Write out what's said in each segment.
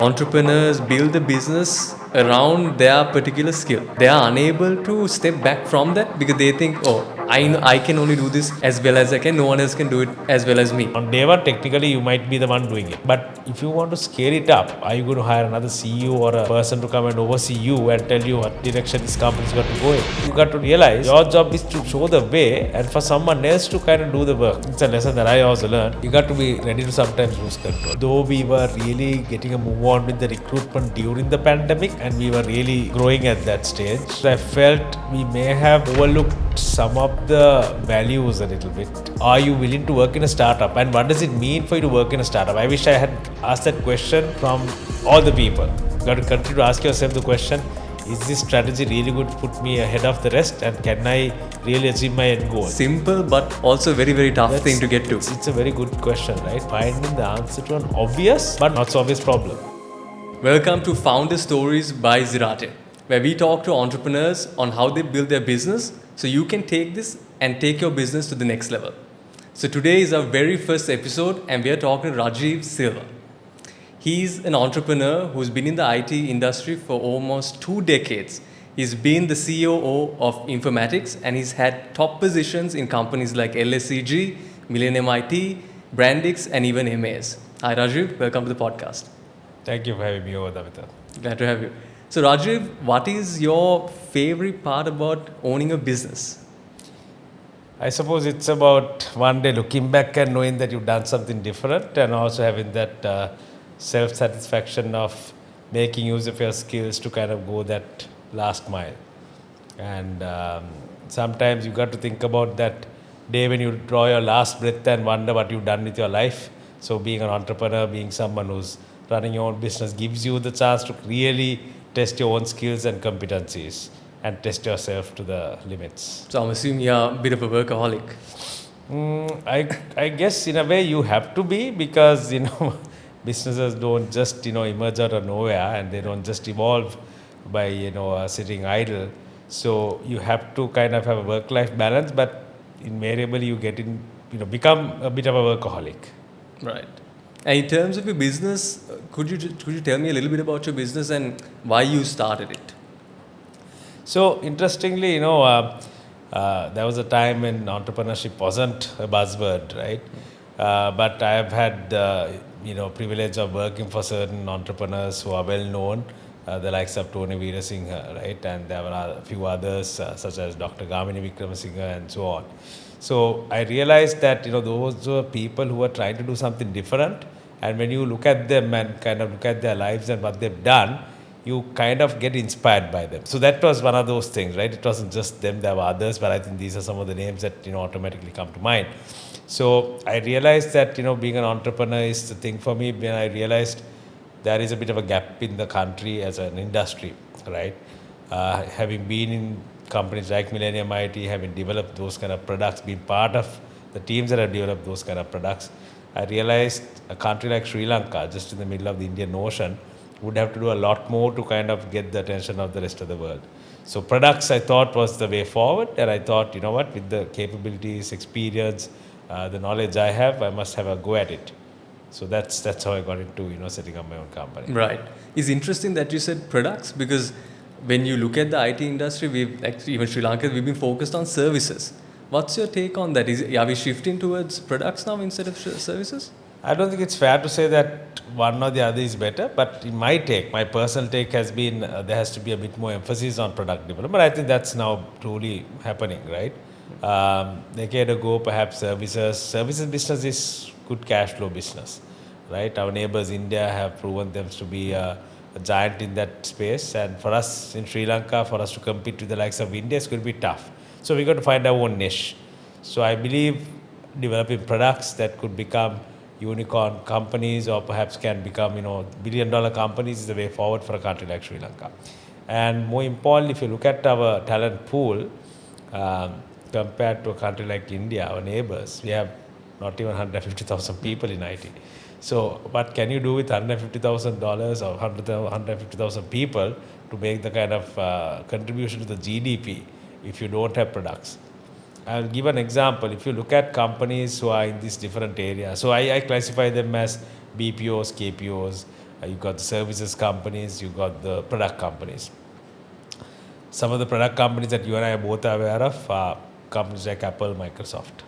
Entrepreneurs build a business around their particular skill. They are unable to step back from that because they think, oh, I can only do this as well as I can. No one else can do it as well as me. On day one, technically, you might be the one doing it. But if you want to scale it up, are you going to hire another CEO or a person to come and oversee you and tell you what direction this company's got to go in? You got to realize your job is to show the way and for someone else to kind of do the work. It's a lesson that I also learned. You got to be ready to sometimes lose control. Though we were really getting a move on with the recruitment during the pandemic and we were really growing at that stage, I felt we may have overlooked some of the values a little bit. Are you willing to work in a startup? And what does it mean for you to work in a startup? I wish I had asked that question from all the people. You got to continue to ask yourself the question, is this strategy really going to put me ahead of the rest? And can I really achieve my end goal? Simple, but also very, very tough thing to get to. It's a very good question, right? Finding the answer to an obvious but not so obvious problem. Welcome to Founder Stories by Zirateh, where we talk to entrepreneurs on how they build their business so you can take this and take your business to the next level. So today is our very first episode and we are talking to Rajive Silva. He's an entrepreneur who's been in the IT industry for almost 2 decades. He's been the COO of Informatics and he's had top positions in companies like LSEG, Millennium IT, Brandix, and even MAS. Hi Rajiv, welcome to the podcast. Thank you for having me over, Davita. Glad to have you. So Rajiv, what is your favorite part about owning a business? I suppose it's about one day looking back and knowing that you've done something different and also having that self-satisfaction of making use of your skills to kind of go that last mile. And sometimes you got to think about that day when you draw your last breath and wonder what you've done with your life. So being an entrepreneur, being someone who's running your own business gives you the chance to really test your own skills and competencies and test yourself to the limits. So I'm assuming you're a bit of a workaholic. I guess in a way you have to be because, businesses don't just, emerge out of nowhere and they don't just evolve by, sitting idle. So you have to kind of have a work-life balance, but invariably you get in, become a bit of a workaholic. Right. And in terms of your business, could you tell me a little bit about your business and why you started it? So interestingly, there was a time when entrepreneurship wasn't a buzzword, right? But I have had privilege of working for certain entrepreneurs who are well known, the likes of Tony Veerasinghe, right? And there were a few others such as Dr. Gamini Vikramasinghe and so on. So I realized that those were people who were trying to do something different, and when you look at them and kind of look at their lives and what they've done, you kind of get inspired by them. So that was one of those things, right? It wasn't just them, there were others, but I think these are some of the names that automatically come to mind. So I realized that being an entrepreneur is the thing for me. When I realized there is a bit of a gap in the country as an industry, right? Having been in companies like Millennium IT, having developed those kind of products, being part of the teams that have developed those kind of products, I realized a country like Sri Lanka, just in the middle of the Indian Ocean, would have to do a lot more to kind of get the attention of the rest of the world. So products I thought was the way forward, and I thought, with the capabilities, experience, the knowledge I have, I must have a go at it. So that's how I got into setting up my own company. Right. It's interesting that you said products because when you look at the IT industry, we've actually, even Sri Lanka, we've been focused on services. What's your take on that? Are we shifting towards products now instead of services? I don't think it's fair to say that one or the other is better, but in my personal take has been there has to be a bit more emphasis on product development. I think that's now truly happening, right? Decade ago, perhaps services business is good cash flow business, right? Our neighbors India have proven them to be a giant in that space, and for us in Sri Lanka, for us to compete with the likes of India, it's going to be tough. So we got to find our own niche. So I believe developing products that could become unicorn companies or perhaps can become billion-dollar companies is the way forward for a country like Sri Lanka. And more importantly, if you look at our talent pool compared to a country like India, our neighbors, we have not even 150,000 people in IT. So what can you do with $150,000 or 150,000 people to make the kind of contribution to the GDP if you don't have products? I'll give an example. If you look at companies who are in these different areas, so I classify them as BPOs, KPOs, You got the services companies, you got the product companies. Some of the product companies that you and I are both aware of are companies like Apple, Microsoft.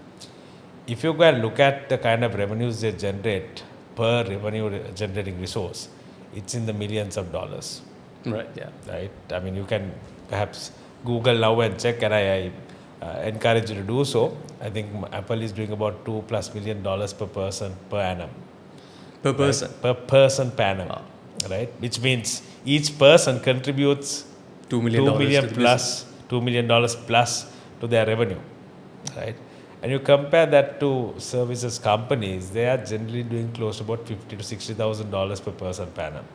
If you go and look at the kind of revenues they generate per revenue generating resource, it's in the millions of dollars. Right, yeah. Right? I mean, you can perhaps Google now and check, and I encourage you to do so. I think Apple is doing about $2+ million per person per annum. Per person? Right? Per person per annum. Wow. Right? Which means each person contributes $2 million, $2 million to the plus, $2 million plus to their revenue. Right? And you compare that to services companies, they are generally doing close to about $50,000 to $60,000 per person per annum.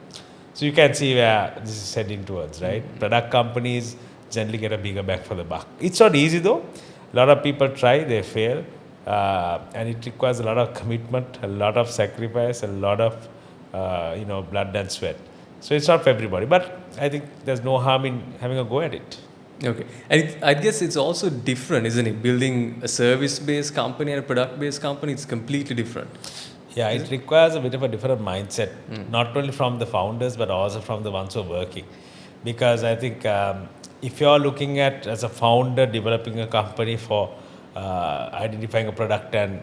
So you can see where this is heading towards, right? Product companies generally get a bigger bang for the buck. It's not easy though. A lot of people try, they fail, and it requires a lot of commitment, a lot of sacrifice, a lot of blood and sweat. So it's not for everybody, but I think there's no harm in having a go at it. Okay. And I guess it's also different, isn't it? Building a service-based company and a product-based company, it's completely different. Yeah, it requires a bit of a different mindset, not only from the founders, but also from the ones who are working. Because I think if you're looking at, as a founder, developing a company for identifying a product and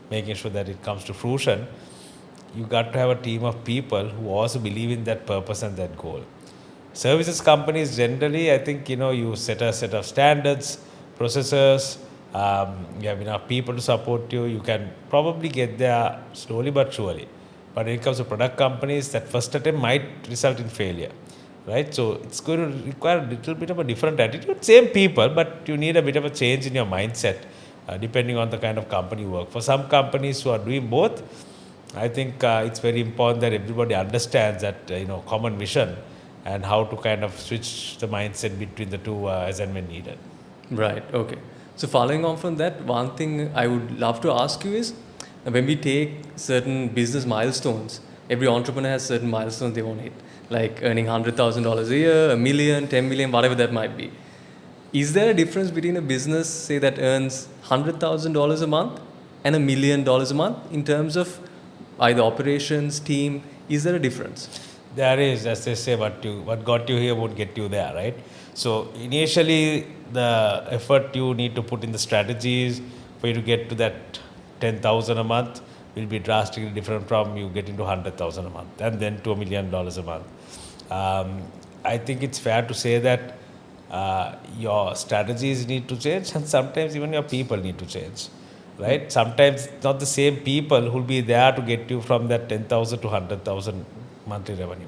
making sure that it comes to fruition, you got to have a team of people who also believe in that purpose and that goal. Services companies generally, I think, you set a set of standards, processes, you have enough people to support you, you can probably get there slowly but surely. But when it comes to product companies, that first attempt might result in failure, right? So it's going to require a little bit of a different attitude. Same people, but you need a bit of a change in your mindset, depending on the kind of company you work for. Some companies who are doing both, I think it's very important that everybody understands that, common vision and how to kind of switch the mindset between the two as and when needed. Right, okay. So following on from that, one thing I would love to ask you is, when we take certain business milestones, every entrepreneur has certain milestones they want to hit, like earning $100,000 a year, $1 million, $10 million, whatever that might be. Is there a difference between a business, say, that earns $100,000 a month and $1 million a month in terms of either operations, team? Is there a difference? There is, as they say, what got you here won't get you there, right? So initially, the effort you need to put in the strategies for you to get to that 10,000 a month will be drastically different from you getting to 100,000 a month and then to $1 million a month. I think it's fair to say that your strategies need to change, and sometimes even your people need to change, right? Sometimes not the same people who will be there to get you from that 10,000 to 100,000 monthly revenue.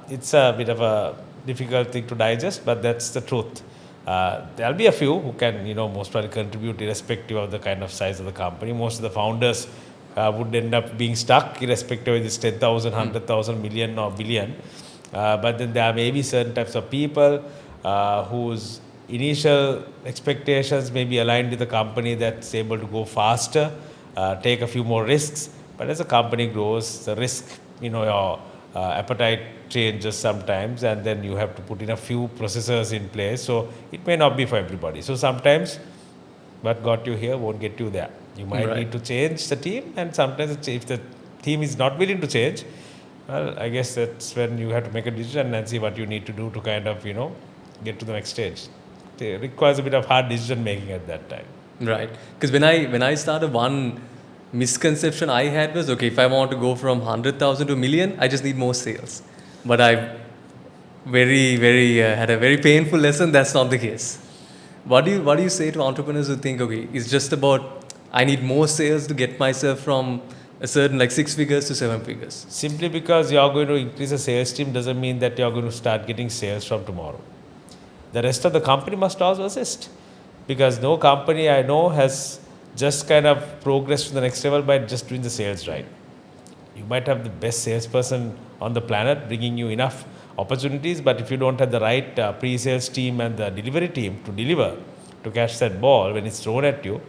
It's a bit of a difficult thing to digest, but that's the truth. There'll be a few who can, most probably contribute irrespective of the kind of size of the company. Most of the founders would end up being stuck irrespective of this 10,000, 100,000, million or billion. But then there may be certain types of people whose initial expectations may be aligned with the company that's able to go faster, take a few more risks. But as a company grows, the risk, your appetite changes sometimes, and then you have to put in a few processors in place. So it may not be for everybody. So sometimes what got you here won't get you there. You might need to change the team, and sometimes if the team is not willing to change, well, I guess that's when you have to make a decision and see what you need to do to kind of, get to the next stage. It requires a bit of hard decision making at that time. Right. Because when I started, one misconception I had was, okay, if I want to go from 100,000 to 1 million, I just need more sales. But I had a very painful lesson. That's not the case. What do you say to entrepreneurs who think, okay, it's just about I need more sales to get myself from a certain 6 figures to 7 figures? Simply because you're going to increase the sales team doesn't mean that you're going to start getting sales from tomorrow. The rest of the company must also assist, because no company I know has just kind of progressed to the next level by just doing the sales right. You might have the best salesperson on the planet bringing you enough opportunities, but if you don't have the right pre-sales team and the delivery team to deliver, to catch that ball when it's thrown at you,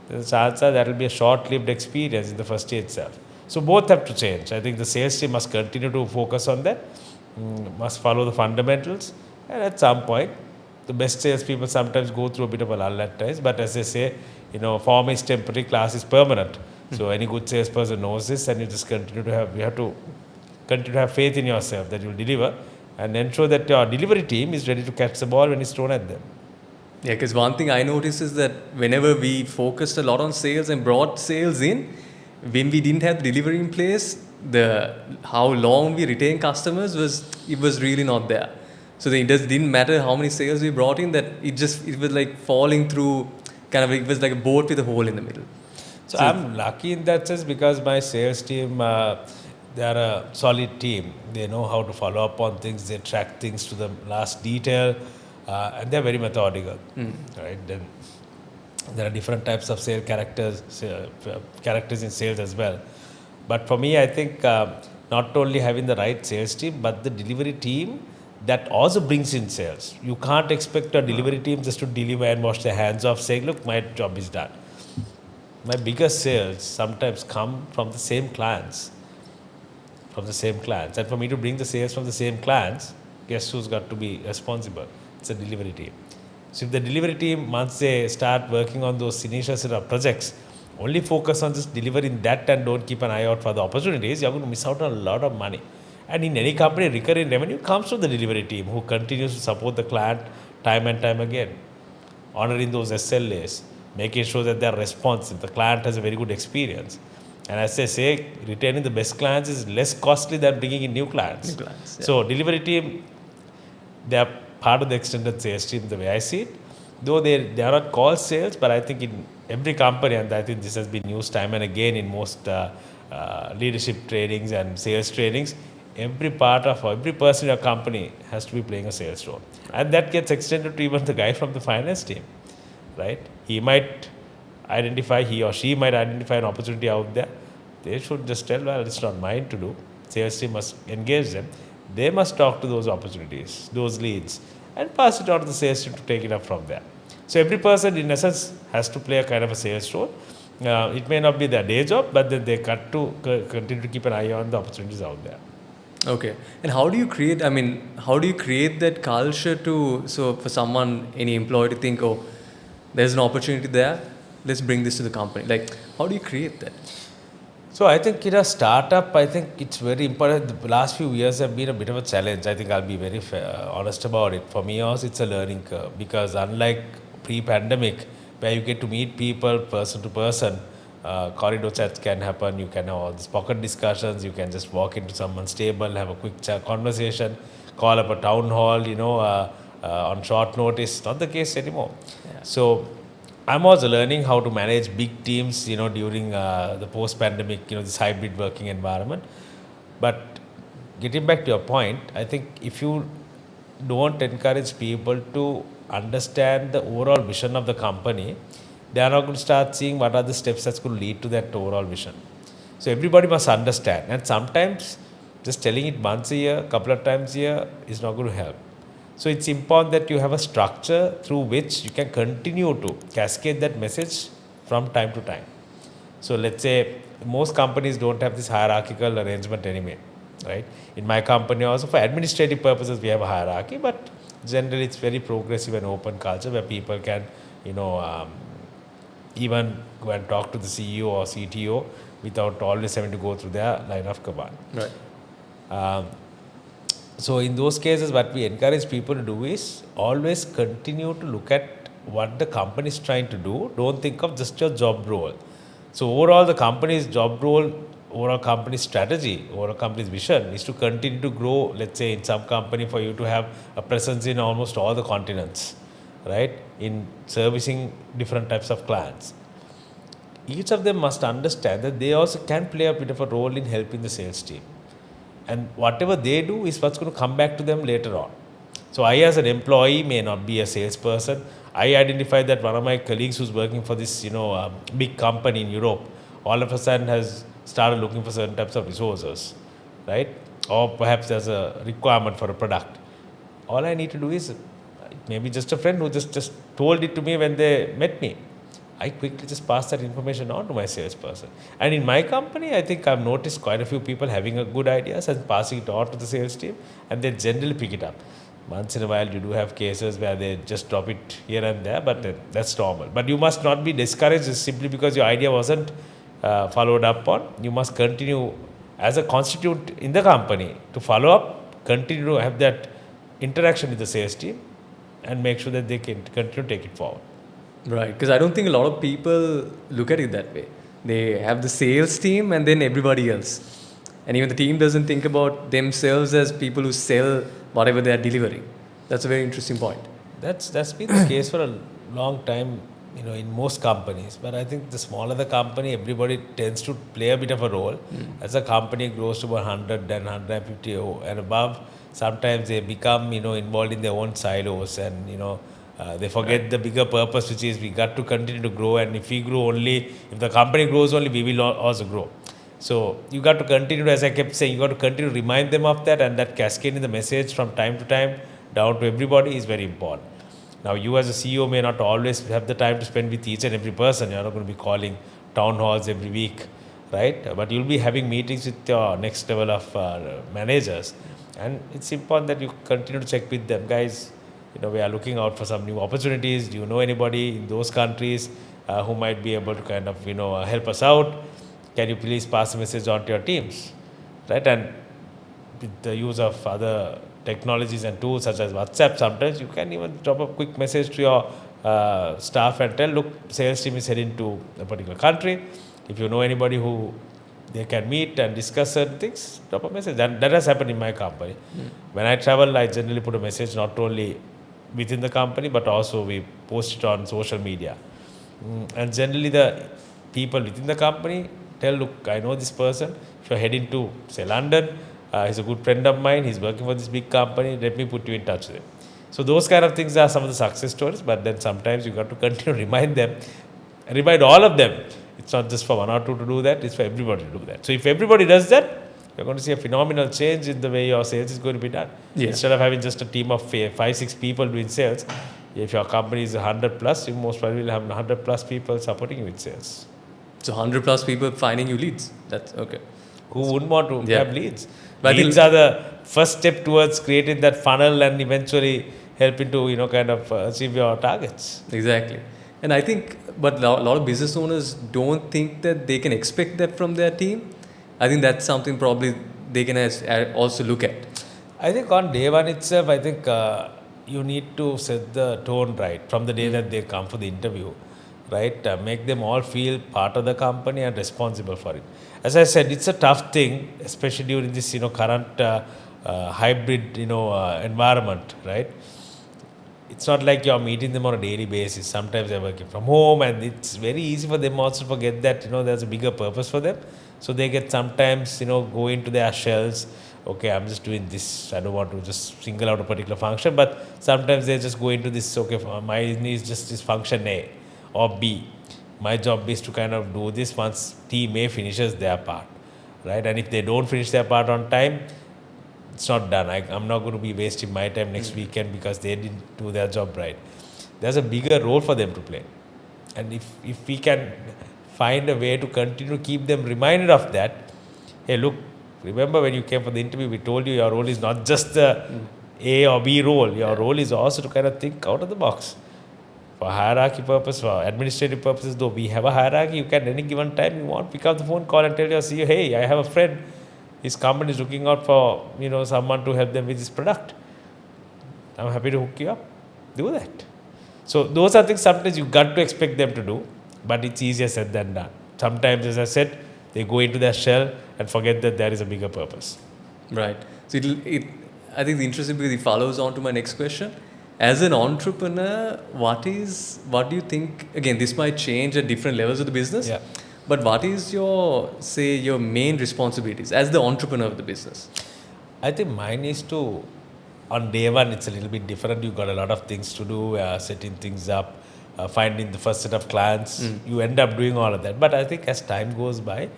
there's a chance that will be a short-lived experience in the first year itself. So both have to change. I think the sales team must continue to focus on that, must follow the fundamentals, and at some point, the best salespeople sometimes go through a bit of a lull at times, but as they say, form is temporary, class is permanent. So any good salesperson knows this, and you just continue to you have to continue to have faith in yourself that you'll deliver, and ensure that your delivery team is ready to catch the ball when it's thrown at them. Yeah, because one thing I noticed is that whenever we focused a lot on sales and brought sales in, when we didn't have the delivery in place, the how long we retain customers was really not there. So it just didn't matter how many sales we brought in, that it was like falling through, kind of, it was like a boat with a hole in the middle. So I'm lucky in that sense because my sales team, they are a solid team. They know how to follow up on things. They track things to the last detail, and they're very methodical. Right? Then there are different types of sales characters in sales as well. But for me, I think not only having the right sales team, but the delivery team that also brings in sales. You can't expect a delivery team just to deliver and wash their hands off, saying, "Look, my job is done." My biggest sales sometimes come from the same clients. And for me to bring the sales from the same clients, guess who's got to be responsible? It's a delivery team. So if the delivery team, once they start working on those initial set of projects, only focus on just delivering that and don't keep an eye out for the opportunities, you're going to miss out on a lot of money. And in any company, recurring revenue comes from the delivery team who continues to support the client time and time again, honoring those SLAs, making sure that they're responsive, the client has a very good experience. And as they say, retaining the best clients is less costly than bringing in new clients. Yeah. So delivery team, they are part of the extended sales team the way I see it. Though they are not called sales, but I think in every company, and I think this has been used time and again in most leadership trainings and sales trainings, every person in a company has to be playing a sales role. And that gets extended to even the guy from the finance team, right? He or she might identify an opportunity out there. They should just tell, well, it's not mine to do. Sales team must engage them. They must talk to those opportunities, those leads, and pass it on to the sales team to take it up from there. So every person, in essence, has to play a kind of a sales role. It may not be their day job, but then they continue to keep an eye on the opportunities out there. Okay. And how do you create that culture so for someone, any employee to think, oh, there's an opportunity there, let's bring this to the company. Like, how do you create that? So I think in a startup, I think it's very important. The last few years have been a bit of a challenge. I think I'll be very honest about it. For me also, it's a learning curve because unlike pre-pandemic, where you get to meet people person to person, corridor chats can happen. You can have all these pocket discussions. You can just walk into someone's table, have a quick conversation, call up a town hall, on short notice. Not the case anymore. Yeah. So I'm also learning how to manage big teams, during the post-pandemic, this hybrid working environment. But getting back to your point, I think if you don't encourage people to understand the overall vision of the company, they are not going to start seeing what are the steps that's going to lead to that overall vision. So everybody must understand. And sometimes just telling it once a year, couple of times a year is not going to help. So it's important that you have a structure through which you can continue to cascade that message from time to time. So let's say most companies don't have this hierarchical arrangement anyway, right? In my company also, for administrative purposes, we have a hierarchy, but generally it's very progressive and open culture where people can, even go and talk to the CEO or CTO without always having to go through their line of command. Right. So in those cases, what we encourage people to do is always continue to look at what the company is trying to do. Don't think of just your job role. So overall, the company's job role, overall company's strategy, overall company's vision is to continue to grow. Let's say in some company, for you to have a presence in almost all the continents, right? In servicing different types of clients. Each of them must understand that they also can play a bit of a role in helping the sales team. And whatever they do is what's going to come back to them later on. So I, as an employee, may not be a salesperson. I identified that one of my colleagues who's working for this, big company in Europe, all of a sudden has started looking for certain types of resources, right? Or perhaps there's a requirement for a product. All I need to do is, maybe just a friend who just told it to me when they met me. I quickly just pass that information on to my salesperson. And in my company, I think I've noticed quite a few people having a good ideas and passing it on to the sales team, and they generally pick it up. Once in a while, you do have cases where they just drop it here and there, but that's normal. But you must not be discouraged simply because your idea wasn't followed up on. You must continue as a constituent in the company to follow up, continue to have that interaction with the sales team and make sure that they can continue to take it forward. Right, because I don't think a lot of people look at it that way. They have the sales team and then everybody else. And even the team doesn't think about themselves as people who sell whatever they are delivering. That's a very interesting point. That's been the case for a long time, in most companies. But I think the smaller the company, everybody tends to play a bit of a role. As a company grows to about 100 and 150 and above, sometimes they become, involved in their own silos and, they forget the bigger purpose, which is we got to continue to grow. And if we grow only, if the company grows only, we will also grow. So you got to continue, as I kept saying, you got to continue to remind them of that, and that cascading the message from time to time down to everybody is very important. Now, you as a CEO may not always have the time to spend with each and every person. You're not going to be calling town halls every week, right? But you'll be having meetings with your next level of managers. And it's important that you continue to check with them. Guys, we are looking out for some new opportunities. Do you know anybody in those countries who might be able to kind of, help us out? Can you please pass the message on to your teams, right? And with the use of other technologies and tools such as WhatsApp, sometimes you can even drop a quick message to your staff and tell, look, sales team is heading to a particular country. If you know anybody who they can meet and discuss certain things, drop a message. And that has happened in my company. When I travel, I generally put a message not only within the company, but also we post it on social media. And generally the people within the company tell, look, I know this person. If you're heading to, say, London, he's a good friend of mine. He's working for this big company. Let me put you in touch with him. So those kind of things are some of the success stories. But then sometimes you got to continue to remind them, remind all of them. It's not just for one or two to do that. It's for everybody to do that. So if everybody does that, you're going to see a phenomenal change in the way your sales is going to be done. Yeah. Instead of having just a team of 5-6 people doing sales, if your company is 100 plus, you most probably will have 100 plus people supporting you with sales. So 100 plus people finding you leads. That's okay. Who wouldn't want to have leads? But leads are the first step towards creating that funnel and eventually helping to, kind of achieve your targets. Exactly. And I think, but a lot of business owners don't think that they can expect that from their team. I think that's something probably they can also look at. I think on day one itself, I think you need to set the tone right from the day that they come for the interview, right? Make them all feel part of the company and responsible for it. As I said, it's a tough thing, especially during this, current hybrid, environment, right? It's not like you're meeting them on a daily basis. Sometimes they're working from home, and it's very easy for them also to forget that, there's a bigger purpose for them. So they get sometimes, go into their shells. Okay, I'm just doing this. I don't want to just single out a particular function, but sometimes they just go into this, okay, my is just this function A or B. My job is to kind of do this once team A finishes their part, right? And if they don't finish their part on time, it's not done. I'm not going to be wasting my time next weekend because they didn't do their job right. There's a bigger role for them to play. And if we can find a way to continue to keep them reminded of that, hey, look, remember when you came for the interview, we told you your role is not just the A or B role. Your role is also to kind of think out of the box. For hierarchy purpose, for administrative purposes, though we have a hierarchy, you can at any given time you want, pick up the phone call and tell your CEO, hey, I have a friend. His company is looking out for, someone to help them with this product. I'm happy to hook you up. Do that. So those are things sometimes you got to expect them to do, but it's easier said than done. Sometimes, as I said, they go into their shell and forget that there is a bigger purpose. Right. So I think the interesting because it follows on to my next question. As an entrepreneur, what do you think, again, this might change at different levels of the business, but what is your main responsibilities as the entrepreneur of the business? I think mine is to, on day one, it's a little bit different. You've got a lot of things to do, setting things up, finding the first set of clients. You end up doing all of that. But I think as time goes by,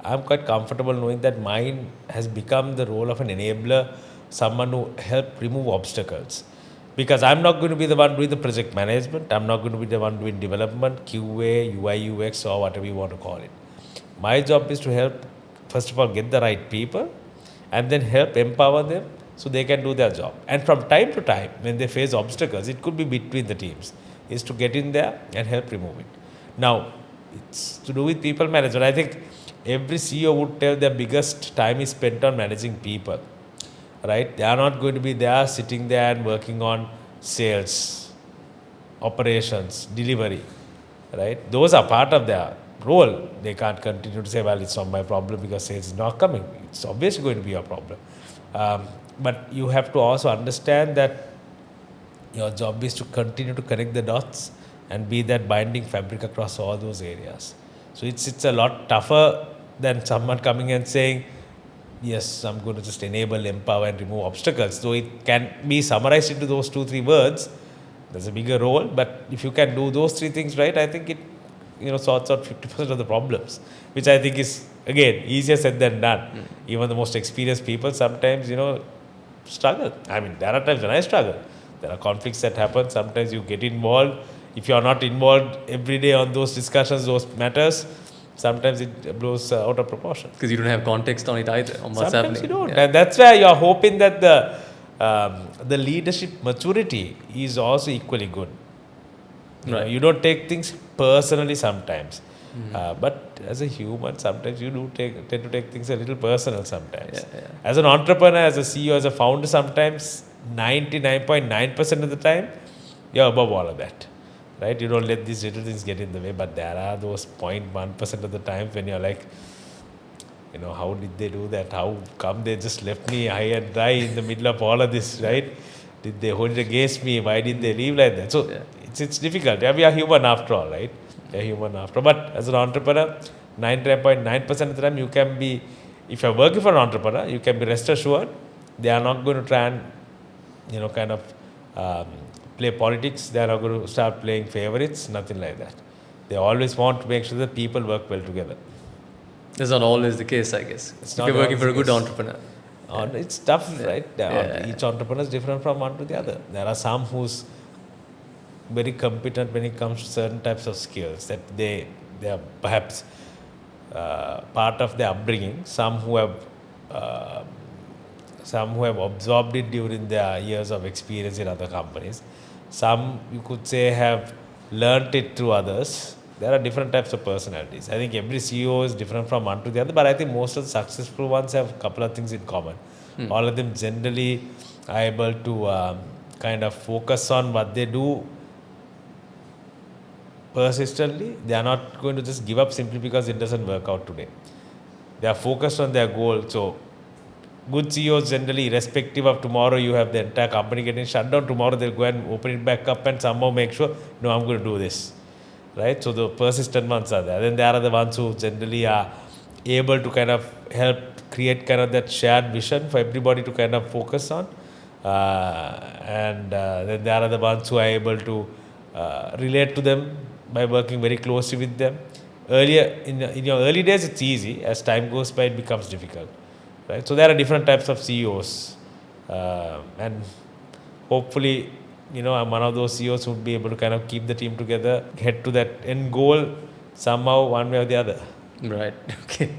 I'm quite comfortable knowing that mine has become the role of an enabler, someone who help remove obstacles. Because I'm not going to be the one doing the project management. I'm not going to be the one doing development, QA, UI, UX, or whatever you want to call it. My job is to help, first of all, get the right people and then help empower them so they can do their job. And from time to time, when they face obstacles, it could be between the teams, is to get in there and help remove it. Now, it's to do with people management. I think every CEO would tell their biggest time is spent on managing people, right? They are not going to be there sitting there and working on sales, operations, delivery, right? Those are part of their role. They can't continue to say, well, it's not my problem because sales is not coming. It's obviously going to be a problem. But you have to also understand that your job is to continue to connect the dots and be that binding fabric across all those areas. So it's a lot tougher than someone coming and saying, yes, I'm going to just enable, empower, and remove obstacles. So it can be summarized into those 2-3 words. There's a bigger role, but if you can do those 3 things right, I think it sorts out 50% of the problems, which I think is, again, easier said than done. Even the most experienced people sometimes, struggle. I mean, there are times when I struggle. There are conflicts that happen. Sometimes you get involved. If you are not involved every day on those discussions, those matters, sometimes it blows out of proportion. Because you don't have context on it either, on what's Sometimes happening. you don't. Yeah. And that's why you are hoping that the leadership maturity is also equally good. You don't take things personally sometimes. But as a human, sometimes you do tend to take things a little personal sometimes. As an entrepreneur, as a CEO, as a founder, sometimes 99.9% of the time, you're above all of that. Right? You don't let these little things get in the way, but there are those 0.1% of the times when you're like, how did they do that? How come they just left me high and dry in the middle of all of this, right? Did they hold it against me? Why did they leave like that? So it's difficult. We are human after all, right? We are human after all. But as an entrepreneur, 99.9% of the time you can be, if you're working for an entrepreneur, you can be rest assured they are not going to try and, play politics. They are not going to start playing favorites, nothing like that. They always want to make sure that people work well together. That's not always the case, I guess. It's if not you're working always for a good the case. entrepreneur. It's tough, right? Each entrepreneur is different from one to the other. There are some who's very competent when it comes to certain types of skills that they are perhaps part of their upbringing. Some who have absorbed it during their years of experience in other companies. Some, you could say, have learnt it through others. There are different types of personalities. I think every CEO is different from one to the other, but I think most of the successful ones have a couple of things in common. All of them generally are able to kind of focus on what they do persistently. They are not going to just give up simply because it doesn't work out today. They are focused on their goal. So good CEOs generally, irrespective of tomorrow you have the entire company getting shut down, tomorrow they'll go and open it back up and somehow make sure, no, I'm going to do this. Right? So the persistent ones are there. Then there are the ones who generally are able to kind of help create kind of that shared vision for everybody to kind of focus on. And then there are the ones who are able to relate to them by working very closely with them. Earlier, in your early days, it's easy. As time goes by, it becomes difficult. Right? So there are different types of CEOs. And hopefully, I'm one of those CEOs who would be able to kind of keep the team together, head to that end goal somehow, one way or the other. Right. Okay.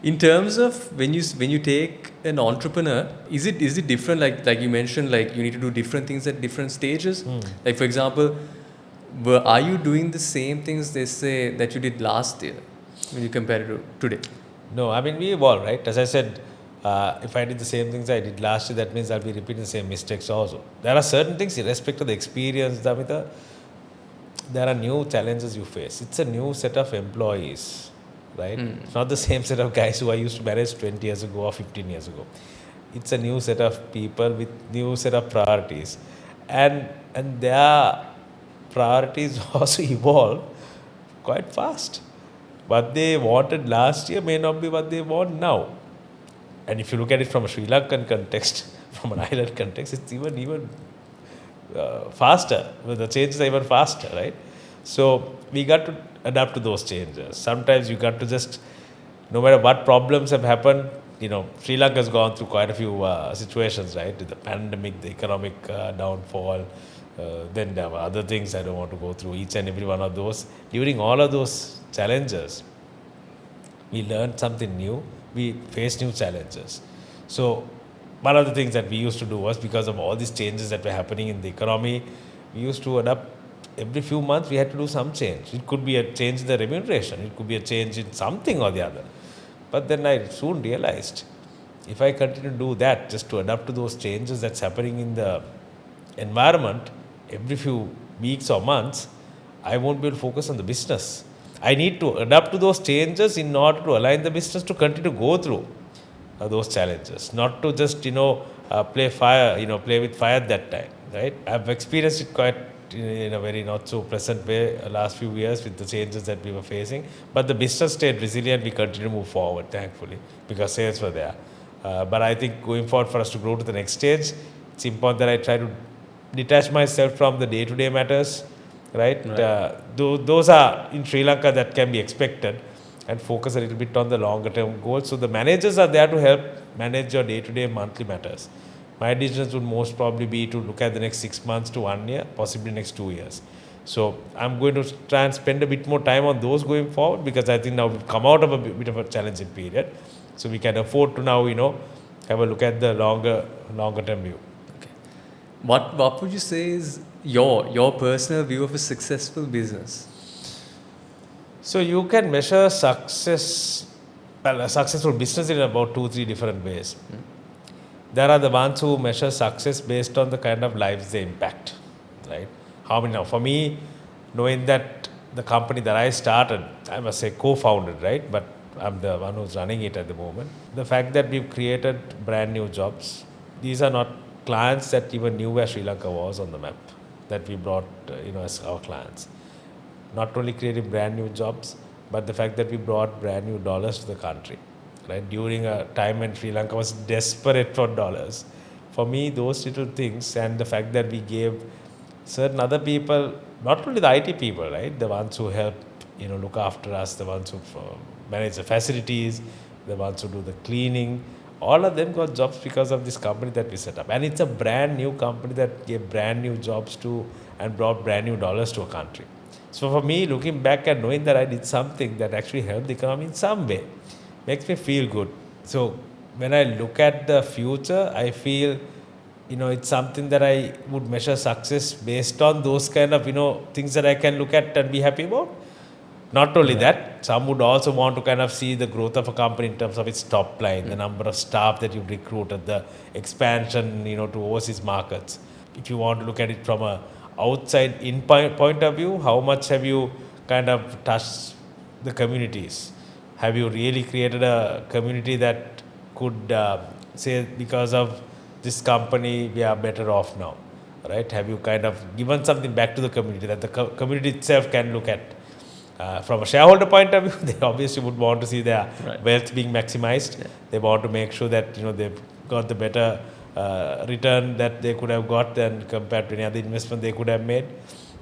In terms of when you take an entrepreneur, is it different? Like you mentioned, like you need to do different things at different stages. Like for example, are you doing the same things they say that you did last year when you compare it to today? No, I mean we evolve, right? As I said, if I did the same things I did last year, that means I'll be repeating the same mistakes also. There are certain things, irrespective of the experience, Damita, there are new challenges you face. It's a new set of employees, right? It's not the same set of guys who I used to manage 20 years ago or 15 years ago. It's a new set of people with new set of priorities. And their priorities also evolve quite fast. What they wanted last year may not be what they want now. And if you look at it from a Sri Lankan context, from an island context, it's even faster. The changes are even faster, right? So we got to adapt to those changes. Sometimes you got to just, no matter what problems have happened, Sri Lanka has gone through quite a few situations, right? The pandemic, the economic downfall, then there were other things I don't want to go through, each and every one of those. During all of those challenges, we learned something new. We faced new challenges. So one of the things that we used to do was, because of all these changes that were happening in the economy, we used to adapt. Every few months we had to do some change. It could be a change in the remuneration. It could be a change in something or the other. But then I soon realized, if I continue to do that, just to adapt to those changes that's happening in the environment every few weeks or months, I won't be able to focus on the business. I need to adapt to those changes in order to align the business to continue to go through those challenges, not to just play with fire at that time, right? I've experienced it quite in a very not so pleasant way last few years with the changes that we were facing, but the business stayed resilient. We continue to move forward, thankfully, because sales were there. But I think going forward, for us to grow to the next stage, it's important that I try to detach myself from the day-to-day matters, right? Those are in Sri Lanka that can be expected, and focus a little bit on the longer term goals. So the managers are there to help manage your day-to-day monthly matters. My decisions would most probably be to look at the next 6 months to 1 year, possibly next 2 years. So I'm going to try and spend a bit more time on those going forward, because I think now we've come out of a bit of a challenging period. So we can afford to now, have a look at the longer term view. Okay. What would you say is your personal view of a successful business? So you can measure success, a successful business in about 2-3 different ways. There are the ones who measure success based on the kind of lives they impact, right? How many now? For me, knowing that the company that I started, I must say co-founded, right? But I'm the one who's running it at the moment. The fact that we've created brand new jobs, these are not clients that even knew where Sri Lanka was on the map, that we brought, as our clients. Not only creating brand new jobs, but the fact that we brought brand new dollars to the country, right? During a time when Sri Lanka was desperate for dollars. For me, those little things, and the fact that we gave certain other people, not only the IT people, right? The ones who help, look after us, the ones who manage the facilities, the ones who do the cleaning, all of them got jobs because of this company that we set up. And it's a brand new company that gave brand new jobs to and brought brand new dollars to a country. So for me, looking back and knowing that I did something that actually helped the economy in some way, makes me feel good. So when I look at the future, I feel, it's something that I would measure success based on those kind of, things that I can look at and be happy about. Not only that, some would also want to kind of see the growth of a company in terms of its top line, the number of staff that you've recruited, the expansion, to overseas markets. If you want to look at it from a outside in point of view, how much have you kind of touched the communities? Have you really created a community that could say, because of this company, we are better off now, right? Have you kind of given something back to the community that the community itself can look at? From a shareholder point of view, they obviously would want to see their wealth being maximized. Yeah. They want to make sure that they've got the better return that they could have got than compared to any other investment they could have made.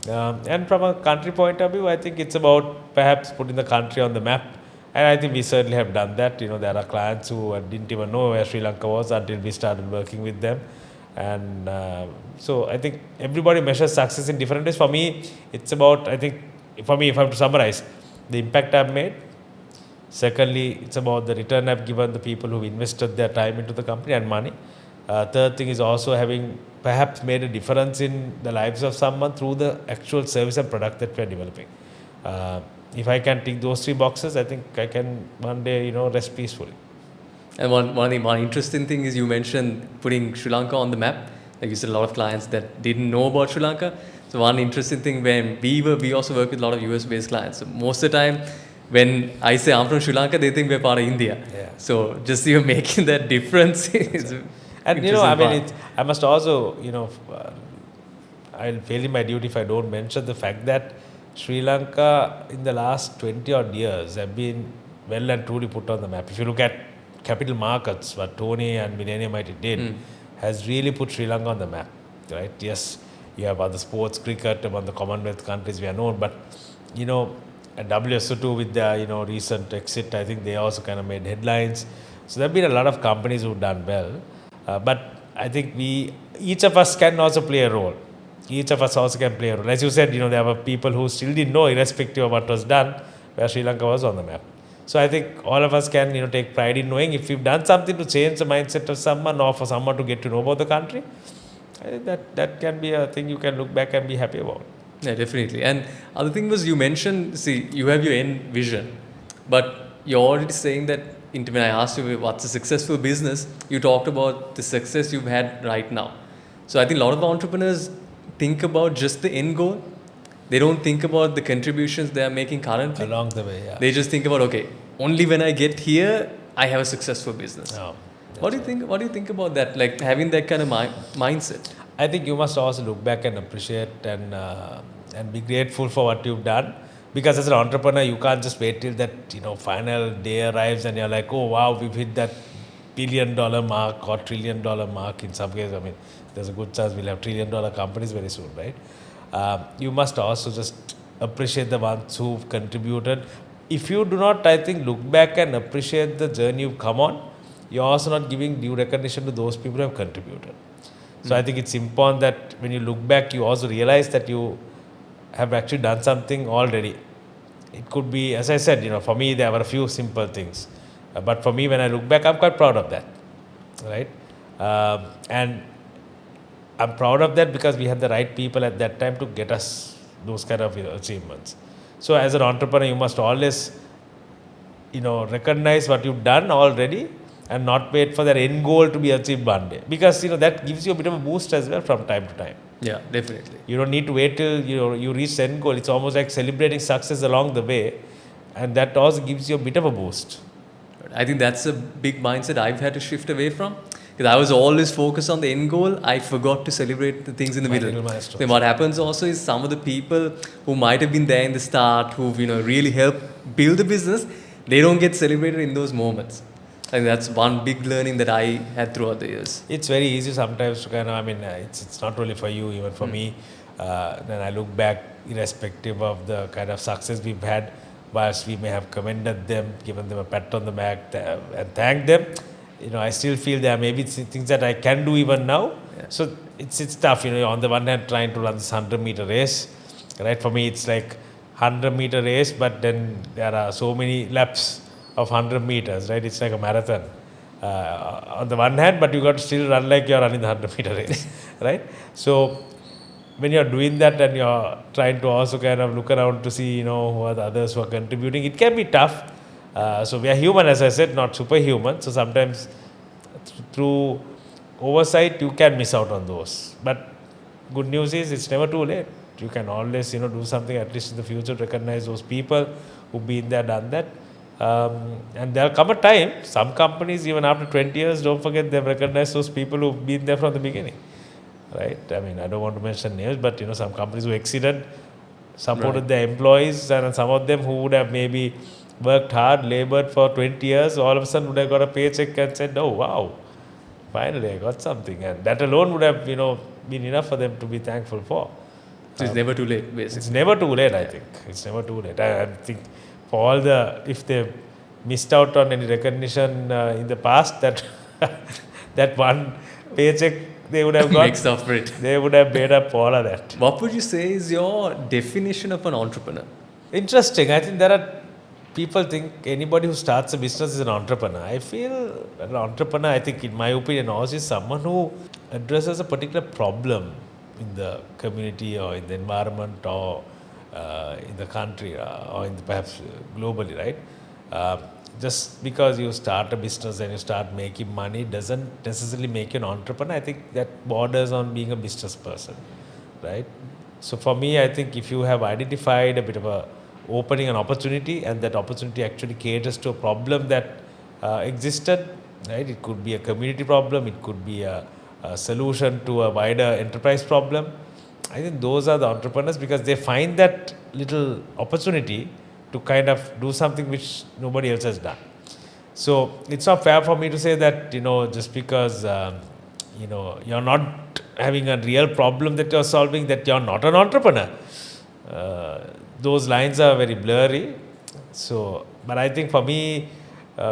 And from a country point of view, I think it's about perhaps putting the country on the map. And I think we certainly have done that. There are clients who didn't even know where Sri Lanka was until we started working with them. And so I think everybody measures success in different ways. For me, it's about, if I have to summarize, the impact I've made. Secondly, it's about the return I've given the people who invested their time into the company and money. Third thing is also having perhaps made a difference in the lives of someone through the actual service and product that we're developing. If I can tick those 3 boxes, I think I can one day, rest peacefully. And one interesting thing is you mentioned putting Sri Lanka on the map. Like you said, a lot of clients that didn't know about Sri Lanka. So one interesting thing, when we also work with a lot of US-based clients. So most of the time, when I say I'm from Sri Lanka, they think we're part of India. Yeah. So just making that difference is and I must also, I'll fail in my duty if I don't mention the fact that Sri Lanka in the last 20 odd years have been well and truly put on the map. If you look at capital markets, what Tony and Millennium IT did, has really put Sri Lanka on the map, right? Yes, you have other sports, cricket, among the Commonwealth countries we are known, but, and WSO2 with their, recent exit, I think they also kind of made headlines. So there have been a lot of companies who've done well, but I think each of us can also play a role. Each of us also can play a role. As you said, there were people who still didn't know, irrespective of what was done, where Sri Lanka was on the map. So I think all of us can, take pride in knowing if we've done something to change the mindset of someone or for someone to get to know about the country. I think that can be a thing you can look back and be happy about. Yeah, definitely. And other thing was you mentioned, you have your end vision, but you're already saying that when I asked you what's a successful business, you talked about the success you've had right now. So I think a lot of entrepreneurs think about just the end goal. They don't think about the contributions they are making currently. Along the way, yeah. They just think about, okay, only when I get here, I have a successful business. Oh, What do you think? What do you think about that? Like having that kind of mindset. I think you must also look back and appreciate and be grateful for what you've done. Because as an entrepreneur, you can't just wait till that final day arrives and you're like, oh wow, we've hit that $1 billion mark or $1 trillion mark. In some cases, I mean, there's a good chance we'll have $1 trillion companies very soon, right? You must also just appreciate the ones who've contributed. If you do not, I think, look back and appreciate the journey you've come on, you're also not giving due recognition to those people who have contributed. So I think it's important that when you look back, you also realize that you have actually done something already. It could be, as I said, for me, there were a few simple things. But for me, when I look back, I'm quite proud of that, right? And I'm proud of that because we had the right people at that time to get us those kind of achievements. So as an entrepreneur, you must always, recognize what you've done already and not wait for that end goal to be achieved one day. Because, that gives you a bit of a boost as well from time to time. Yeah, definitely. You don't need to wait till you reach the end goal. It's almost like celebrating success along the way, and that also gives you a bit of a boost. I think that's a big mindset I've had to shift away from. Because I was always focused on the end goal. I forgot to celebrate the things in the middle. Then what happens also is some of the people who might have been there in the start, who've really helped build the business, they don't get celebrated in those moments. I think that's one big learning that I had throughout the years. It's very easy sometimes to it's not only for you, even for me. Then I look back, irrespective of the kind of success we've had, whilst we may have commended them, given them a pat on the back and thanked them, I still feel there may be things that I can do even now. Yeah. So it's tough, on the one hand trying to run this 100-meter race, right? For me, it's like 100-meter race, but then there are so many laps of 100 meters, right? It's like a marathon on the one hand, but you got to still run like you're running the 100-meter race, right? So when you're doing that and you're trying to also kind of look around to see, who are the others who are contributing, it can be tough. So we are human, as I said, not superhuman. So sometimes through oversight, you can miss out on those. But good news is it's never too late. You can always, do something at least in the future to recognize those people who've been there, done that. And there'll come a time, some companies, even after 20 years, don't forget they've recognized those people who've been there from the beginning. Right? I mean, I don't want to mention names, but, some companies who exceeded, supported their employees, and some of them who would have maybe worked hard, labored for 20 years, all of a sudden would have got a paycheck and said, oh, wow, finally I got something. And that alone would have, been enough for them to be thankful for. So it's never too late, basically. It's never too late, I think. It's never too late. I think for all if they missed out on any recognition in the past, that that one paycheck they would have got. Makes up for it. They would have made up all of that. What would you say is your definition of an entrepreneur? Interesting. I think there are people think anybody who starts a business is an entrepreneur. I feel an entrepreneur, I think in my opinion also, is someone who addresses a particular problem in the community or in the environment or in the country or in perhaps globally, right? Just because you start a business and you start making money doesn't necessarily make you an entrepreneur. I think that borders on being a business person, right? So for me, I think if you have identified a bit of a opening an opportunity and that opportunity actually caters to a problem that existed, right? It could be a community problem, it could be a solution to a wider enterprise problem. I think those are the entrepreneurs because they find that little opportunity to kind of do something which nobody else has done. So it's not fair for me to say that, just because, you're not having a real problem that you're solving, that you're not an entrepreneur. Those lines are very blurry. So, but I think for me,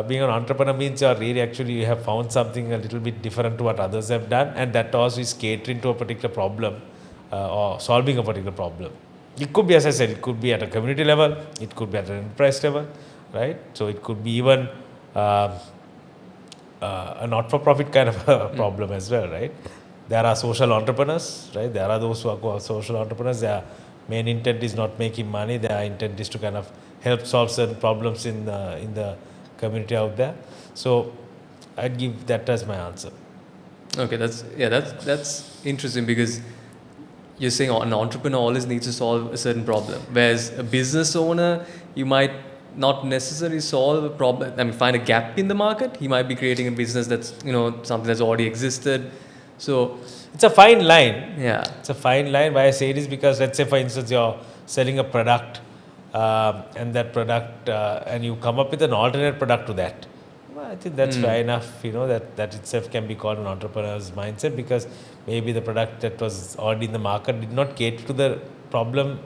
being an entrepreneur means you have found something a little bit different to what others have done, and that also is catering to a particular problem or solving a particular problem. It could be, as I said, it could be at a community level, it could be at an enterprise level, right? So it could be even a not-for-profit kind of a problem as well, right? There are social entrepreneurs, right? There are those who are called social entrepreneurs. Their main intent is not making money. Their intent is to kind of help solve certain problems in the community out there. So I'd give that as my answer. Okay, that's interesting because you're saying an entrepreneur always needs to solve a certain problem, whereas a business owner, you might not necessarily solve a problem. I mean, find a gap in the market. He might be creating a business that's something that's already existed. So It's a fine line. yeah, It's a fine line. Why I say it is because, let's say, for instance, you're selling a product, and that product, and you come up with an alternate product to that. Well, I think that's fair enough. That itself can be called an entrepreneur's mindset, because maybe the product that was already in the market did not cater to the problem,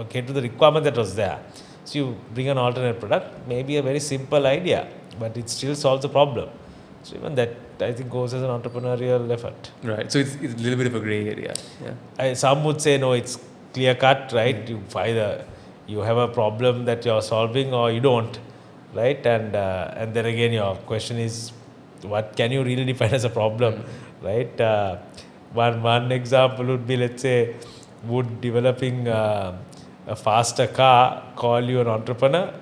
cater to the requirement that was there. So you bring an alternate product, maybe a very simple idea, but it still solves the problem. So even that, I think, goes as an entrepreneurial effort. right. So it's a little bit of a gray area. Yeah. Some would say, no, it's clear cut, right? You either you have a problem that you're solving or you don't, right? And then again, your question is, what can you really define as a problem, right? One example would be, let's say, would developing a faster car call you an entrepreneur?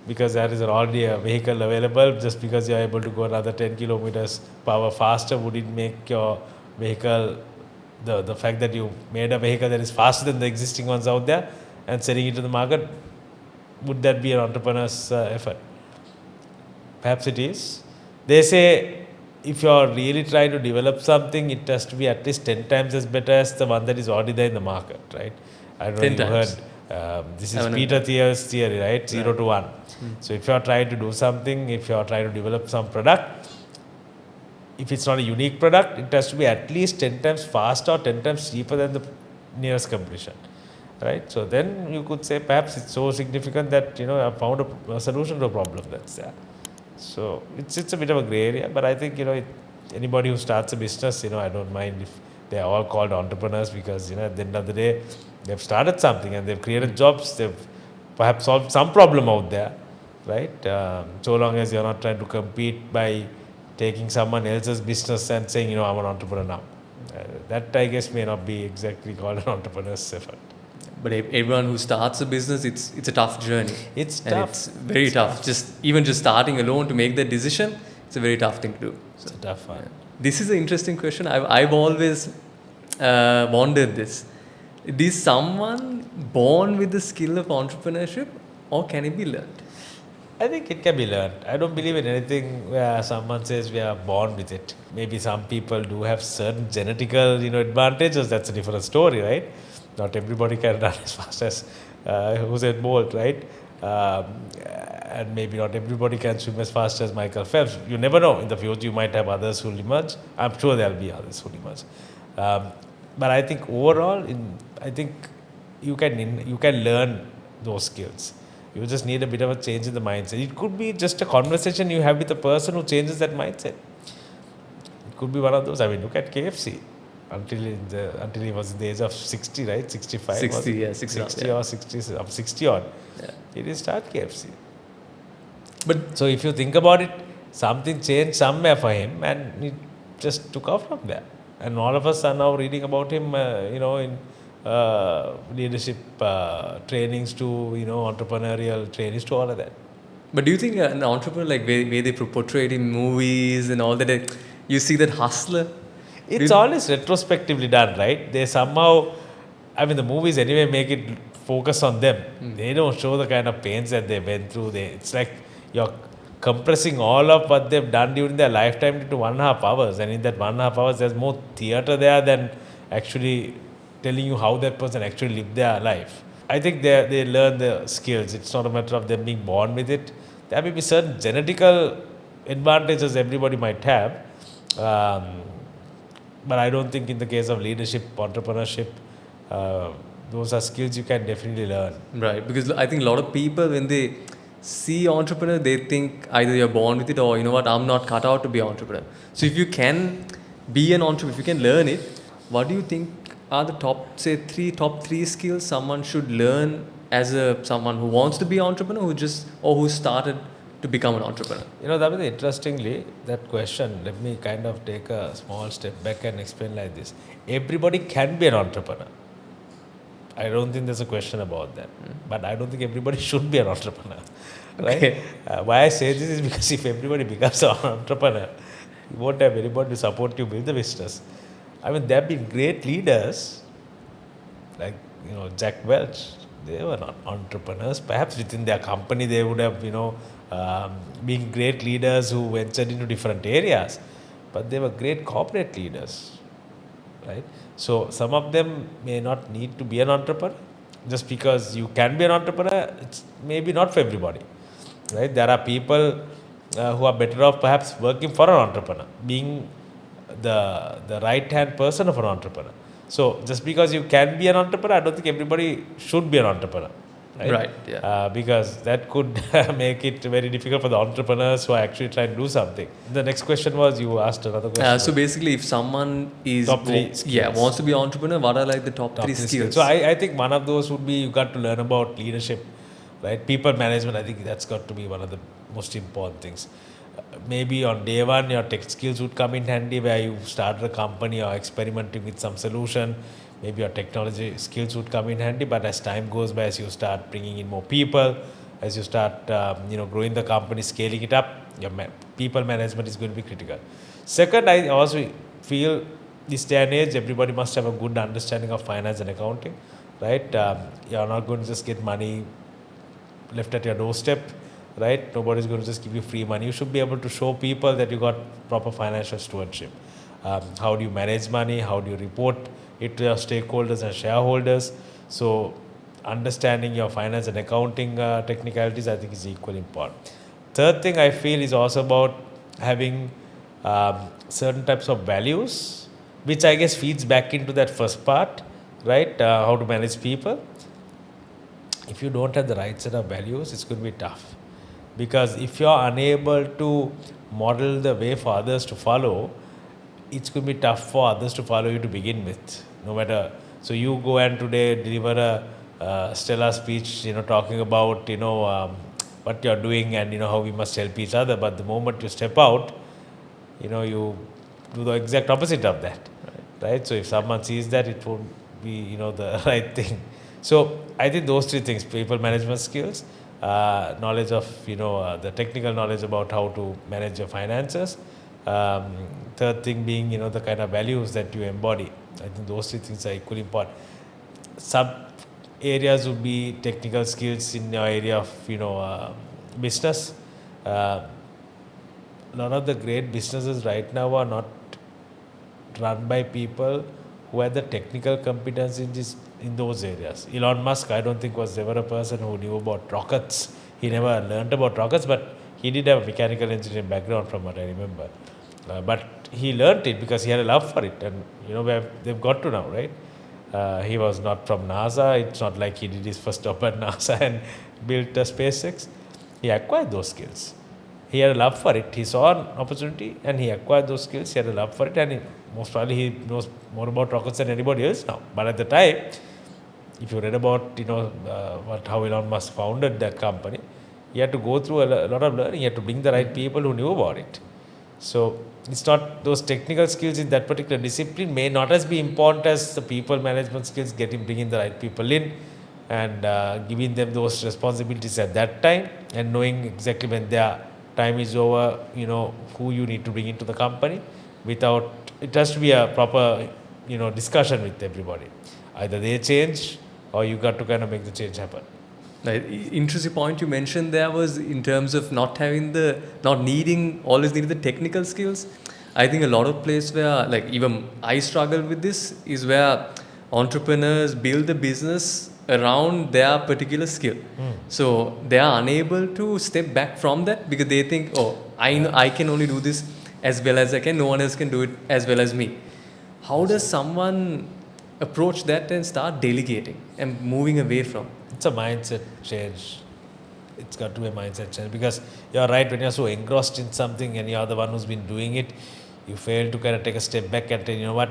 Because there is already a vehicle available. Just because you're able to go another 10 kilometers per hour faster, would it make your vehicle, the fact that you made a vehicle that is faster than the existing ones out there and selling it to the market, would that be an entrepreneur's effort? Perhaps it is. They say if you're really trying to develop something, it has to be at least 10 times as better as the one that is already there in the market, right? I don't know 10 if you times. heard. This is Peter Thiel's theory, right? 0 to 1. So if you're trying to do something, if you're trying to develop some product, if it's not a unique product, it has to be at least 10 times faster or 10 times cheaper than the nearest competition, right? So then you could say perhaps it's so significant that I found a solution to a problem that's there. So it's a bit of a gray area, but I think anybody who starts a business, I don't mind if they are all called entrepreneurs, because at the end of the day they've started something and they've created jobs, they've perhaps solved some problem out there, right? So long as you're not trying to compete by taking someone else's business and saying, I'm an entrepreneur now. That, I guess, may not be exactly called an entrepreneur's effort. But everyone who starts a business, it's a tough journey. It's And tough. it's very tough. Just starting alone to make that decision, it's a very tough thing to do. It's a tough one. This is an interesting question. I've always wondered this. Is someone born with the skill of entrepreneurship, or can it be learned? I think it can be learned. I don't believe in anything where someone says we are born with it. Maybe some people do have certain genetical, advantages. That's a different story, right? Not everybody can run as fast as Usain Bolt, right? And maybe not everybody can swim as fast as Michael Phelps. You never know. In the future, you might have others who will emerge. I'm sure there will be others who will emerge. But I think overall, I think you can learn those skills. You just need a bit of a change in the mindset. It could be just a conversation you have with a person who changes that mindset. It could be one of those. I mean, look at KFC. Until he was in the age of 60, right? 65. 60, yeah, 60 or 60 odd. Yeah. He didn't start KFC. But So if you think about it, something changed somewhere for him, and he just took off from there. And all of us are now reading about him, in leadership trainings to, entrepreneurial trainings to all of that. But do you think an entrepreneur, like way they portray it in movies and all that, you see that hustler? It's always retrospectively done, right? They somehow, the movies anyway make it focus on them. They don't show the kind of pains that they went through. It's like you're compressing all of what they've done during their lifetime into 1.5 hours. And in that 1.5 hours, there's more theater there than actually telling you how that person actually lived their life. I think they learn the skills. It's not a matter of them being born with it. There may be certain genetical advantages everybody might have. But I don't think in the case of leadership, entrepreneurship, those are skills you can definitely learn. Right, because I think a lot of people, when they see entrepreneur, they think either you're born with it or, I'm not cut out to be an entrepreneur. So if you can be an entrepreneur, if you can learn it, what do you think are the top three skills someone should learn as someone who wants to be an entrepreneur, who started to become an entrepreneur? David, interestingly, that question, let me kind of take a small step back and explain like this. Everybody can be an entrepreneur. I don't think there's a question about that. But I don't think everybody should be an entrepreneur. Right? Okay. Why I say this is because if everybody becomes an entrepreneur, you won't have anybody to support you build the business. I mean, there have been great leaders like Jack Welch. They were not entrepreneurs. Perhaps within their company they would have been great leaders who ventured into different areas, but they were great corporate leaders, right? So some of them may not need to be an entrepreneur. Just because you can be an entrepreneur, it's maybe not for everybody, right? There are people who are better off perhaps working for an entrepreneur, being the right hand person of an entrepreneur. So just because you can be an entrepreneur, I don't think everybody should be an entrepreneur. Right, yeah. Because that could make it very difficult for the entrepreneurs who are actually trying to do something. The next question was, you asked another question. So basically, if someone is Top three skills. wants to be an entrepreneur, what are like the top three skills? So I think one of those would be you got to learn about leadership, right? People management. I think that's got to be one of the most important things. Maybe on day one, your tech skills would come in handy where you started a company or experimenting with some solution. Maybe your technology skills would come in handy, but as time goes by, as you start bringing in more people, as you start growing the company, scaling it up, your people management is going to be critical. Second, I also feel this day and age, everybody must have a good understanding of finance and accounting, right? You're not going to just get money left at your doorstep, right? Nobody's going to just give you free money. You should be able to show people that you got proper financial stewardship. How do you manage money? How do you report it to your stakeholders and shareholders? So understanding your finance and accounting technicalities, I think, is equally important. Third thing I feel is also about having certain types of values, which I guess feeds back into that first part, right? How to manage people. If you don't have the right set of values, it's going to be tough. Because if you're unable to model the way for others to follow, it's going to be tough for others to follow you to begin with. No matter, so you go and today deliver a stellar speech, talking about what you're doing and how we must help each other. But the moment you step out, you do the exact opposite of that, right? So if someone sees that, it won't be the right thing. So I think those three things: people management skills, knowledge of the technical knowledge about how to manage your finances. Third thing being the kind of values that you embody. I think those three things are equally important. Sub areas would be technical skills in your area of business. A lot of the great businesses right now are not run by people who had the technical competence in those areas. Elon Musk, I don't think, was ever a person who knew about rockets. He never learned about rockets, but he did have a mechanical engineering background from what I remember. But he learned it because he had a love for it, and where they've got to now, right? He was not from NASA. It's not like he did his first job at NASA and built a SpaceX. He acquired those skills. He had a love for it. He saw an opportunity and he acquired those skills. He had a love for it, and most probably he knows more about rockets than anybody else now. But at the time, if you read about how Elon Musk founded that company, he had to go through a lot of learning. He had to bring the right people who knew about it. So it's not those technical skills in that particular discipline may not as be important as the people management skills, bringing the right people in and giving them those responsibilities at that time, and knowing exactly when their time is over, who you need to bring into the company. It has to be a proper, discussion with everybody. Either they change or you got to kind of make the change happen. Interesting point you mentioned there was in terms of always needing the technical skills. I think a lot of places where even I struggle with this is where entrepreneurs build the business around their particular skill. So they are unable to step back from that because they think, I can only do this as well as I can. No one else can do it as well as me. How does someone approach that and start delegating and moving away from? It's a mindset change. It's got to be a mindset change, because you're right, when you're so engrossed in something and you're the one who's been doing it, you fail to kind of take a step back and say, what,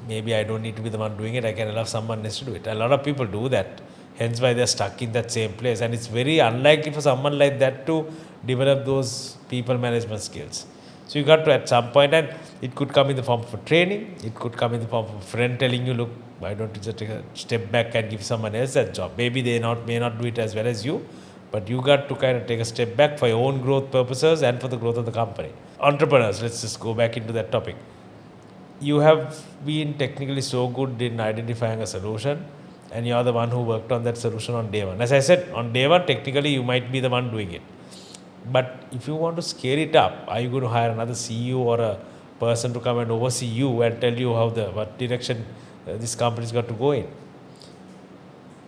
maybe I don't need to be the one doing it, I can allow someone else to do it. A lot of people do that, hence why they're stuck in that same place, and it's very unlikely for someone like that to develop those people management skills. So you got to at some point, and it could come in the form of a training, it could come in the form of a friend telling you, look, why don't you just take a step back and give someone else that job? Maybe they may not do it as well as you, but you got to kind of take a step back for your own growth purposes and for the growth of the company. Entrepreneurs, let's just go back into that topic. You have been technically so good in identifying a solution, and you're the one who worked on that solution on day one. As I said, on day one, technically you might be the one doing it. But if you want to scale it up, are you going to hire another CEO or a person to come and oversee you and tell you what direction this company's got to go in?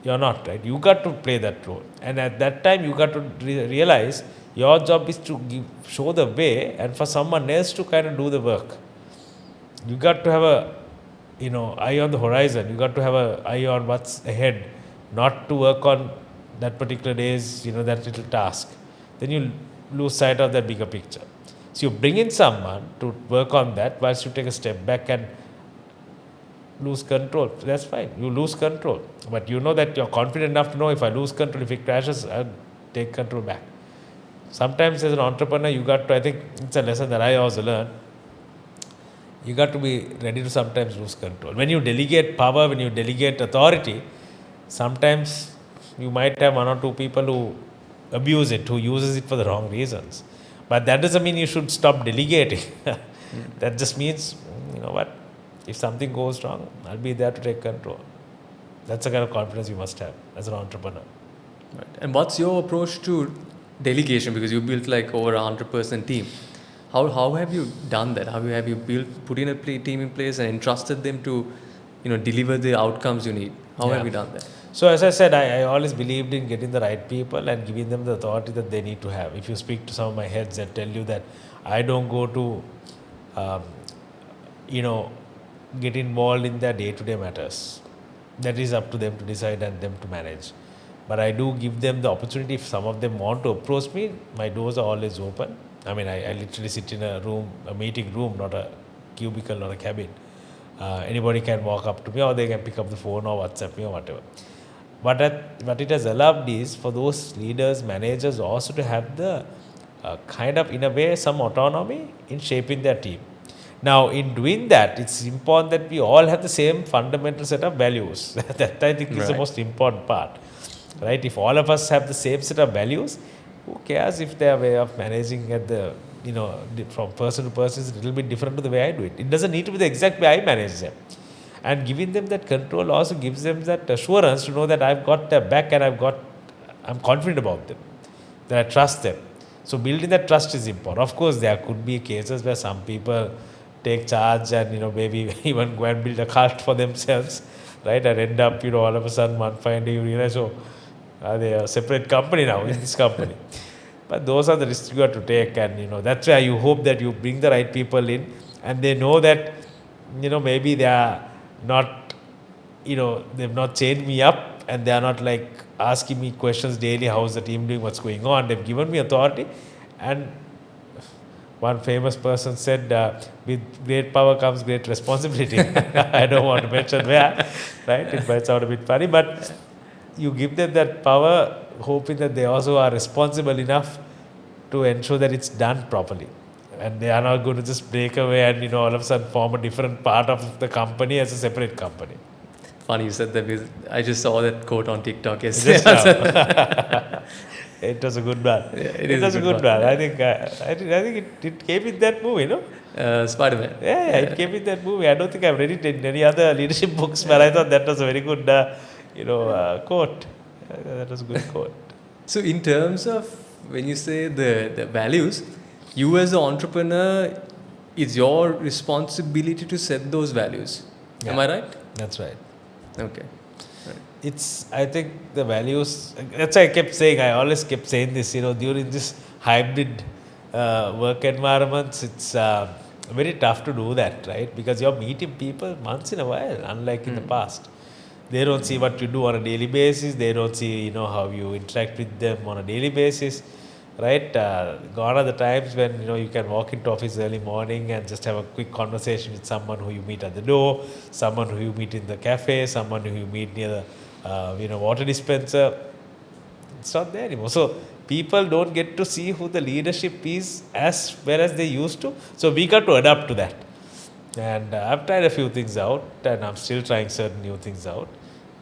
You're not, right? You got to play that role. And at that time, you got to realize your job is to show the way and for someone else to kind of do the work. You got to have a eye on the horizon. You got to have an eye on what's ahead, not to work on that particular day's, that little task. Then you lose sight of that bigger picture. So you bring in someone to work on that whilst you take a step back and lose control. That's fine. You lose control. But you know that you're confident enough to know if I lose control, if it crashes, I'll take control back. Sometimes as an entrepreneur, you got to, I think it's a lesson that I also learned, you got to be ready to sometimes lose control. When you delegate power, when you delegate authority, sometimes you might have one or two people who abuse it, who uses it for the wrong reasons. But that doesn't mean you should stop delegating. That just means, you know what, if something goes wrong, I'll be there to take control. That's the kind of confidence you must have as an entrepreneur. Right. And what's your approach to delegation? Because you built like over 100-person team. How have you done that? How have you put in a team in place and entrusted them to, deliver the outcomes you need? How have you done that? So as I said, I always believed in getting the right people and giving them the authority that they need to have. If you speak to some of my heads that tell you that I don't go to, get involved in their day-to-day matters. That is up to them to decide and them to manage. But I do give them the opportunity. If some of them want to approach me, my doors are always open. I mean, I literally sit in a meeting room, not a cubicle or a cabin. Anybody can walk up to me, or they can pick up the phone or WhatsApp me or whatever. What it has allowed is for those leaders, managers also to have the kind of, in a way, some autonomy in shaping their team. Now, in doing that, it's important that we all have the same fundamental set of values. That I think is the most important part, right? If all of us have the same set of values, who cares if their way of managing at the, from person to person is a little bit different to the way I do it. It doesn't need to be the exact way I manage them. And giving them that control also gives them that assurance to know that I've got their back and I'm confident about them, that I trust them. So building that trust is important. Of course, there could be cases where some people take charge and, maybe even go and build a cult for themselves, right? And end up, all of a sudden one fine day you realize, are they a separate company now in this company? But those are the risks you have to take, and, that's why you hope that you bring the right people in and they know that, maybe they are not, they've not chained me up and they are not like asking me questions daily, how's the team doing, what's going on. They've given me authority, and one famous person said, with great power comes great responsibility. I don't want to mention where, right? It might sound a bit funny, but you give them that power, hoping that they also are responsible enough to ensure that it's done properly. And they are not going to just break away and, all of a sudden form a different part of the company as a separate company. Funny you said that. I just saw that quote on TikTok yesterday. It was a good one. Yeah, it was a good one. I think it came in that movie, Spider-Man. Yeah, it came in that movie. I don't think I've read it in any other leadership books, but I thought that was a very good, quote. That was a good quote. So in terms of when you say the values, you as an entrepreneur, it's your responsibility to set those values. Yeah. Am I right? That's right. Okay. Right. I think the values, that's why I always kept saying this, during this hybrid work environments, it's very tough to do that, right? Because you're meeting people once in a while, unlike in the past. They don't see what you do on a daily basis. They don't see, how you interact with them on a daily basis, right? Gone are the times when, you can walk into office early morning and just have a quick conversation with someone who you meet at the door, someone who you meet in the cafe, someone who you meet near the, water dispenser. It's not there anymore. So people don't get to see who the leadership is as well as they used to. So we got to adapt to that. And I've tried a few things out, and I'm still trying certain new things out.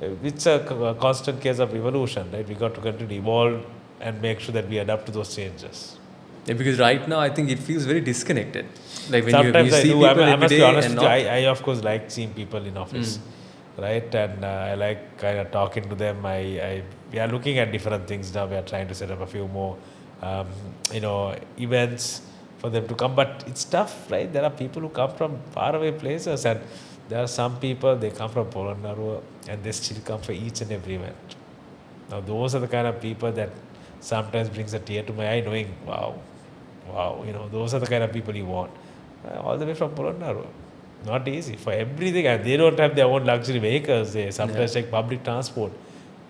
It's a constant case of evolution, right? We got to continue to evolve and make sure that we adapt to those changes. Yeah, because right now I think it feels very disconnected. Like when Sometimes you I see do. people I every must be day honest and with you. not. I of course like seeing people in office, right? And I like kind of talking to them. We are looking at different things now. We are trying to set up a few more, events for them to come. But it's tough, right? There are people who come from faraway places, and there are some people they come from Polonnaruwa and they still come for each and every event. Now those are the kind of people that sometimes brings a tear to my eye, knowing wow, those are the kind of people you want. All the way from Polonnaruwa. Not easy for everything. And they don't have their own luxury vehicles. They sometimes take public transport.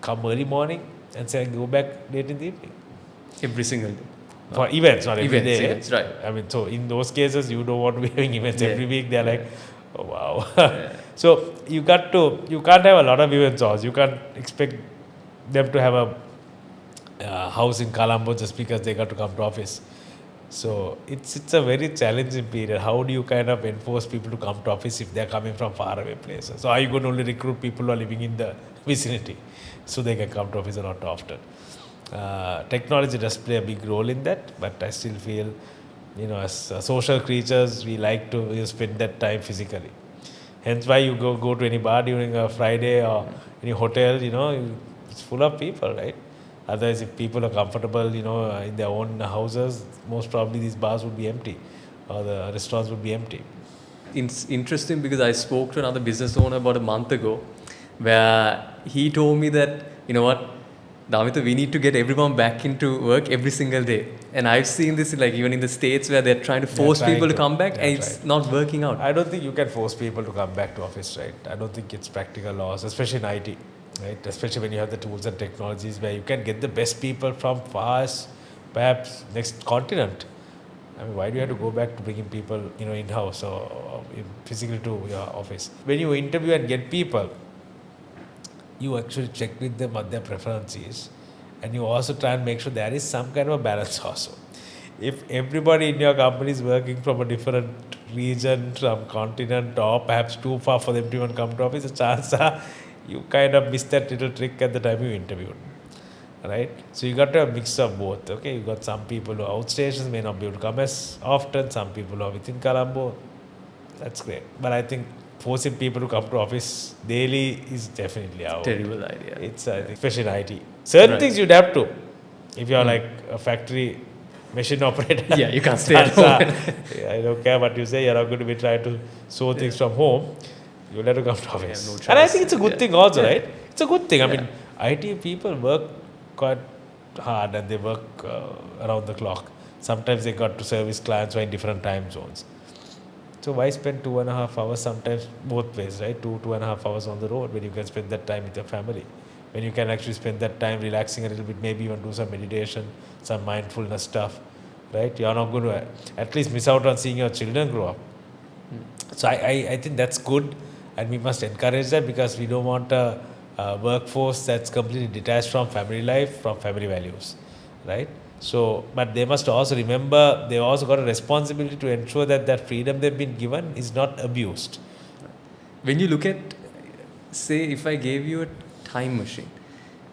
Come early morning and say go back late in the evening. Every single day. For events, not every day. Events, right. I mean, so in those cases, you don't want to be having events every week. They're like, oh wow. So you can't have a lot of events also. You can't expect them to have a house in Colombo just because they got to come to office. So it's a very challenging period. How do you kind of enforce people to come to office if they're coming from faraway places? So are you going to only recruit people who are living in the vicinity so they can come to office a lot often? Technology does play a big role in that, but I still feel, as social creatures, we like to spend that time physically. Hence why you go to any bar during a Friday or any hotel, it's full of people, right? Otherwise, if people are comfortable, in their own houses, most probably these bars would be empty or the restaurants would be empty. It's interesting because I spoke to another business owner about a month ago where he told me that, you know what, Damita, we need to get everyone back into work every single day. And I've seen this like even in the States where they're trying to force people to come back and it's not working out. I don't think you can force people to come back to office, right? I don't think it's practical laws, especially in IT. Right? Especially when you have the tools and technologies where you can get the best people from perhaps next continent. I mean, why do you have to go back to bringing people, in-house or physically to your office? When you interview and get people, you actually check with them what their preference is, and you also try and make sure there is some kind of a balance also. If everybody in your company is working from a different region, some continent, or perhaps too far for them to even come to office, the chances are you kind of missed that little trick at the time you interviewed, right? So you got to have a mix of both, okay? You got some people who are outstations, may not be able to come as often, some people who are within Colombo, that's great. But I think forcing people to come to office daily is definitely out. Terrible idea. It's, especially in IT. Certain things you'd have to. If you're like a factory machine operator. Yeah, you can't stay at home. I don't care what you say, you're not going to be trying to sew things from home. You'll have to come to office. No choice. And I think it's a good thing also, right? It's a good thing. I mean, IT people work quite hard and they work around the clock. Sometimes they got to service clients who are in different time zones. So why spend 2.5 hours sometimes both ways, right? 2.5 hours on the road when you can spend that time with your family. When you can actually spend that time relaxing a little bit, maybe even do some meditation, some mindfulness stuff, right? You're not going to at least miss out on seeing your children grow up. So I think that's good. And we must encourage that because we don't want a workforce that's completely detached from family life, from family values, right? So, but they must also remember they've also got a responsibility to ensure that that freedom they've been given is not abused. When you look at, say, if I gave you a time machine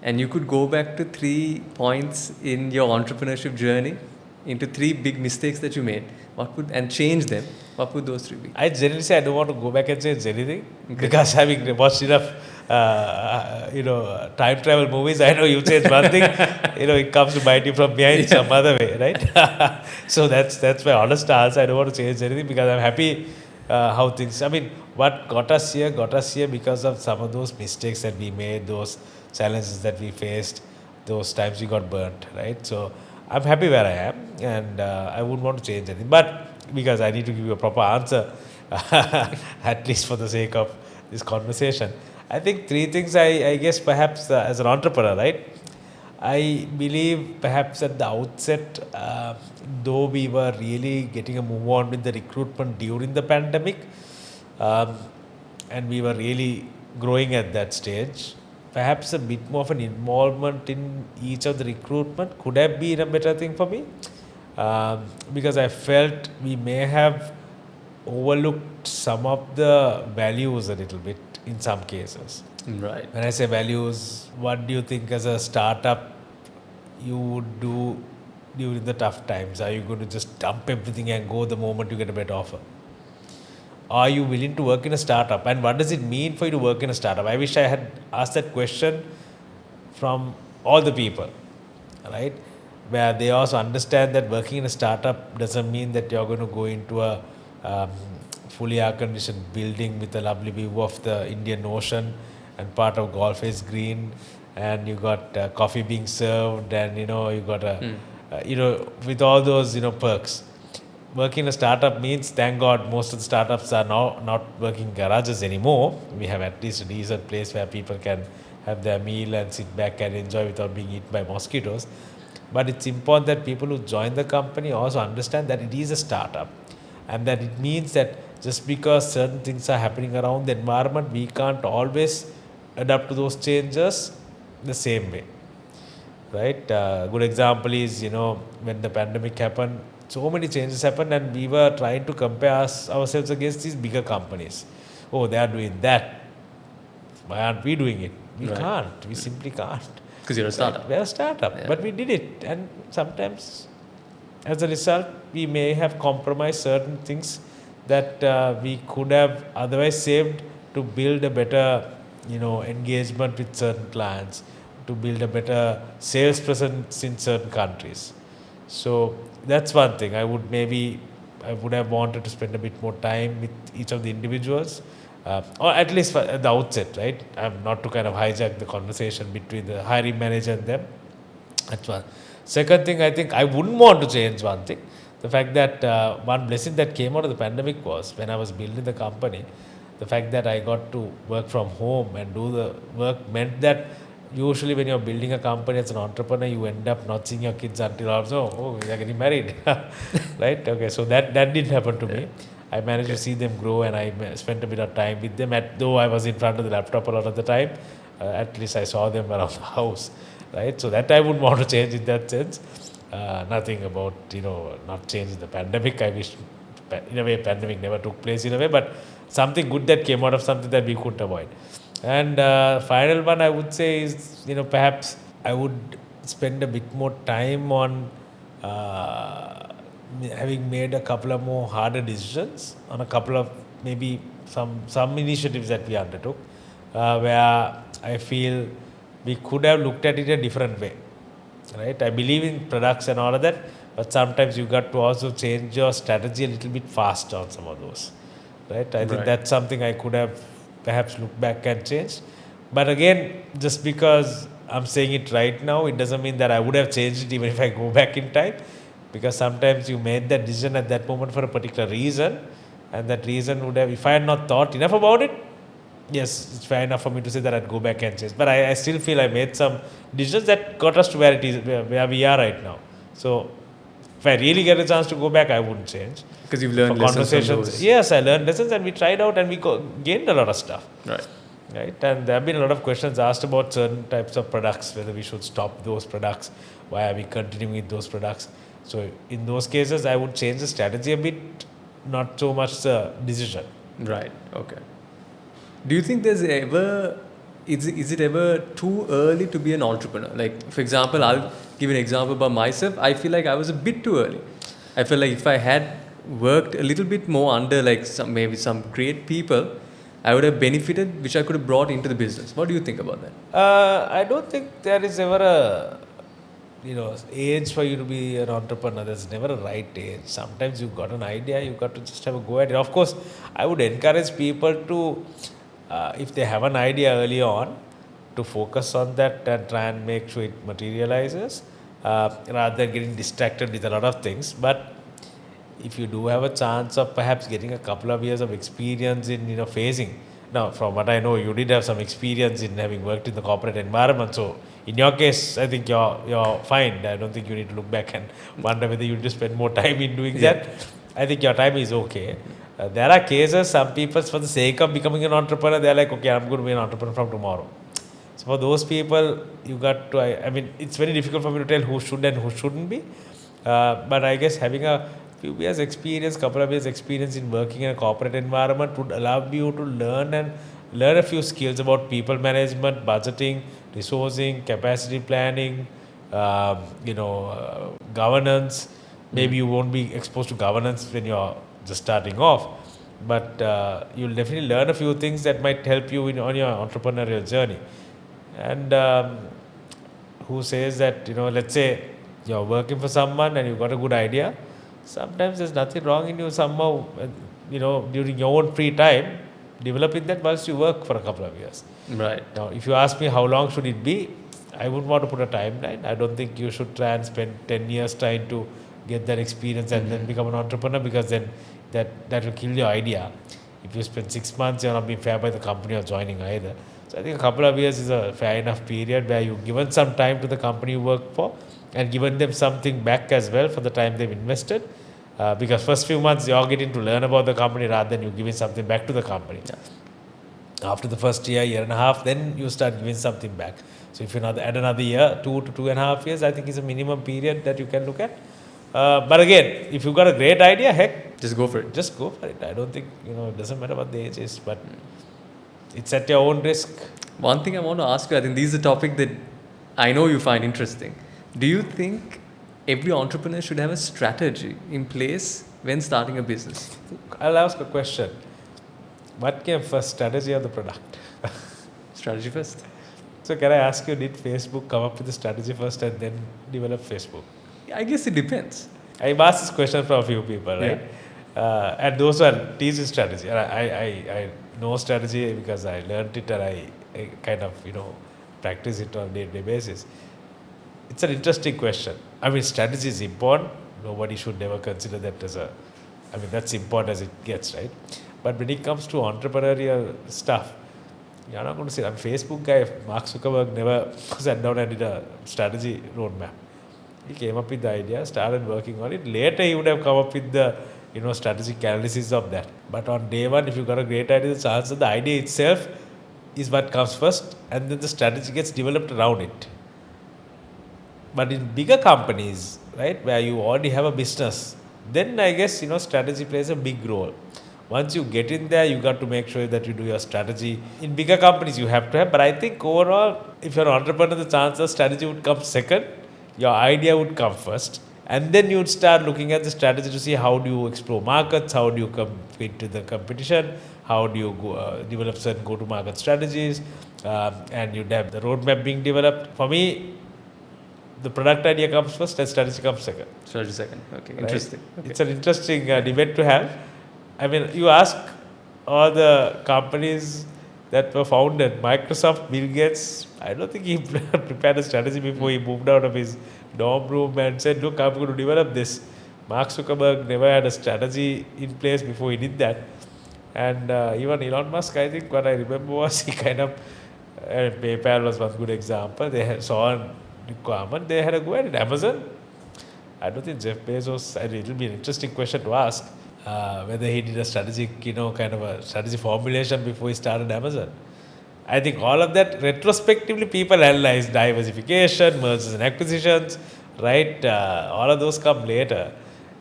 and you could go back to 3 points in your entrepreneurship journey into 3 big mistakes that you made, and change them, what would those 3 be? I generally say I don't want to go back and change anything because having watched enough, time travel movies, I know you change one thing, it comes to bite you from behind some other way, right? So that's my honest answer. I don't want to change anything because I'm happy how things. I mean, what got us here because of some of those mistakes that we made, those challenges that we faced, those times we got burnt, right? So I'm happy where I am, and I wouldn't want to change anything. But because I need to give you a proper answer, at least for the sake of this conversation, I think 3 things I guess perhaps as an entrepreneur, right? I believe perhaps at the outset, though we were really getting a move on with the recruitment during the pandemic, and we were really growing at that stage, perhaps a bit more of an involvement in each of the recruitment could have been a better thing for me, because I felt we may have overlooked some of the values a little bit in some cases. Right. When I say values, what do you think as a startup you would do during the tough times? Are you going to just dump everything and go the moment you get a better offer? Are you willing to work in a startup? And what does it mean for you to work in a startup? I wish I had asked that question from all the people, right? Where they also understand that working in a startup doesn't mean that you're going to go into a fully air-conditioned building with a lovely view of the Indian Ocean and part of golf is green, and you got coffee being served, and you got with all those perks. Working in a startup means, thank God, most of the startups are now not working in garages anymore. We have at least a decent place where people can have their meal and sit back and enjoy without being eaten by mosquitoes. But it's important that people who join the company also understand that it is a startup, and that it means that just because certain things are happening around the environment, we can't always adapt to those changes the same way, right? Good example is, when the pandemic happened, so many changes happened, and we were trying to compare ourselves against these bigger companies. Oh, they are doing that. Why aren't we doing it? We can't. We simply can't. Because you're a startup. We're a startup, but we did it. And sometimes, as a result, we may have compromised certain things that we could have otherwise saved to build a better, engagement with certain clients, to build a better sales presence in certain countries. So that's one thing. I would have wanted to spend a bit more time with each of the individuals, or at least at the outset, right? I'm not to kind of hijack the conversation between the hiring manager and them. That's one. Second thing, I think I wouldn't want to change one thing. The fact that one blessing that came out of the pandemic was when I was building the company, the fact that I got to work from home and do the work meant that usually when you're building a company as an entrepreneur, you end up not seeing your kids until they're getting married, right? Okay, so that didn't happen to me. I managed to see them grow, and I spent a bit of time with them. Though I was in front of the laptop a lot of the time, at least I saw them around the house, right? So that I wouldn't want to change in that sense. Nothing about not changing the pandemic. I wish in a way pandemic never took place in a way, but something good that came out of something that we couldn't avoid. And final one I would say is, perhaps I would spend a bit more time on having made a couple of more harder decisions on a couple of maybe some initiatives that we undertook, where I feel we could have looked at it a different way, right? I believe in products and all of that, but sometimes you got to also change your strategy a little bit faster on some of those, right? I think that's something I could have perhaps looked back and changed. But again, just because I'm saying it right now, it doesn't mean that I would have changed it even if I go back in time, because sometimes you made that decision at that moment for a particular reason, and that reason would have, if I had not thought enough about it, yes, it's fair enough for me to say that I'd go back and change. But I still feel I made some decisions that got us to where it is, where we are right now. So if I really get a chance to go back, I wouldn't change. Because you've learned lessons from those. Yes, I learned lessons, and we tried out and we gained a lot of stuff. Right. And there have been a lot of questions asked about certain types of products, whether we should stop those products, why are we continuing with those products. So in those cases, I would change the strategy a bit, not so much the decision. Right. Okay. Do you think is it ever too early to be an entrepreneur? Like, for example, I'll give an example about myself. I feel like I was a bit too early. I feel like if I had worked a little bit more under like some great people, I would have benefited, which I could have brought into the business. What do you think about that? I don't think there is ever a age for you to be an entrepreneur. There's never a right age. Sometimes you've got an idea, you've got to just have a go at it. Of course, I would encourage people to, if they have an idea early on, to focus on that and try and make sure it materializes, rather than getting distracted with a lot of things. But if you do have a chance of perhaps getting a couple of years of experience in facing, now from what I know, you did have some experience in having worked in the corporate environment, so in your case I think you're fine. I don't think you need to look back and wonder whether you need to spend more time in doing that. I think your time is okay. There are cases, some people for the sake of becoming an entrepreneur, they're like, okay, I'm going to be an entrepreneur from tomorrow. So for those people, you got to, I mean, it's very difficult for me to tell who should and who shouldn't be. But I guess having a few years experience, couple of years experience in working in a corporate environment would allow you to learn a few skills about people management, budgeting, resourcing, capacity planning, governance. Maybe you won't be exposed to governance when you're just starting off, but you'll definitely learn a few things that might help you on your entrepreneurial journey. And who says that, let's say you're working for someone and you've got a good idea, sometimes there's nothing wrong in you somehow, during your own free time, developing that whilst you work for a couple of years. Right. Now, if you ask me how long should it be, I wouldn't want to put a timeline. I don't think you should try and spend 10 years trying to get that experience and then become an entrepreneur, because then that will kill your idea. If you spend 6 months, you're not being fair by the company you're joining either. So I think a couple of years is a fair enough period where you've given some time to the company you work for and given them something back as well for the time they've invested. Because first few months you're getting to learn about the company rather than you giving something back to the company. Yeah. After the first year and a half, then you start giving something back. So if you add another year, 2 to 2.5 years, I think is a minimum period that you can look at. But again, if you've got a great idea, heck, just go for it. Just go for it. I don't think, it doesn't matter what the age is, but it's at your own risk. One thing I want to ask you, I think this is a topic that I know you find interesting. Do you think every entrepreneur should have a strategy in place when starting a business? I'll ask a question. What came first, strategy or the product? Strategy first. So can I ask you, did Facebook come up with the strategy first and then develop Facebook? I guess it depends. I've asked this question from a few people, right? Yeah. And those are teaching strategy. And I know strategy because I learned it and I kind of, practice it on a day-to-day basis. It's an interesting question. I mean, strategy is important. Nobody should never consider that as that's important as it gets, right? But when it comes to entrepreneurial stuff, you're not going to say, I'm a Facebook guy. Mark Zuckerberg never sat down and did a strategy roadmap. He came up with the idea, started working on it. Later, he would have come up with the, strategic analysis of that. But on day one, if you've got a great idea, the chance that the idea itself is what comes first, and then the strategy gets developed around it. But in bigger companies, right, where you already have a business, then I guess, strategy plays a big role. Once you get in there, you got to make sure that you do your strategy. In bigger companies, you have to have. But I think overall, if you're an entrepreneur, the chance of strategy would come second. Your idea would come first. And then you'd start looking at the strategy to see how do you explore markets, how do you compete to the competition, how do you develop certain go-to-market strategies, and you'd have the roadmap being developed. For me, the product idea comes first and strategy comes second. Strategy second. Okay, right? Interesting. Okay. It's an interesting debate to have. I mean, you ask all the companies that were founded, Microsoft, Bill Gates, I don't think he prepared a strategy before he moved out of his dorm room and said, look, I'm going to develop this. Mark Zuckerberg never had a strategy in place before he did that. And even Elon Musk, I think what I remember was he kind of, PayPal was one good example. They saw a requirement, they had a go at it. Amazon, I don't think Jeff Bezos, it will be an interesting question to ask. Whether he did a strategic, kind of a strategy formulation before he started Amazon. I think all of that, retrospectively, people analyze diversification, mergers and acquisitions, right? All of those come later.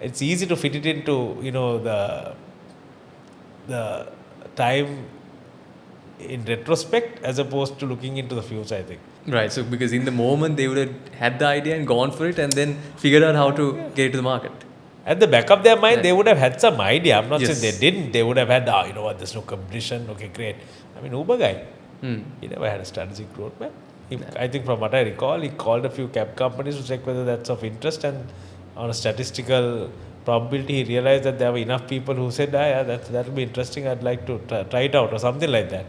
It's easy to fit it into, the time in retrospect as opposed to looking into the future, I think. Right. So because in the moment, they would have had the idea and gone for it and then figured out how to get it to the market. At the back of their mind, they would have had some idea. I'm not Yes. saying they didn't. They would have had, there's no competition. Okay, great. I mean, Uber guy, he never had a strategic roadmap. I think from what I recall, he called a few cab companies to check whether that's of interest, and on a statistical probability, he realized that there were enough people who said, that will be interesting, I'd like to try it out, or something like that.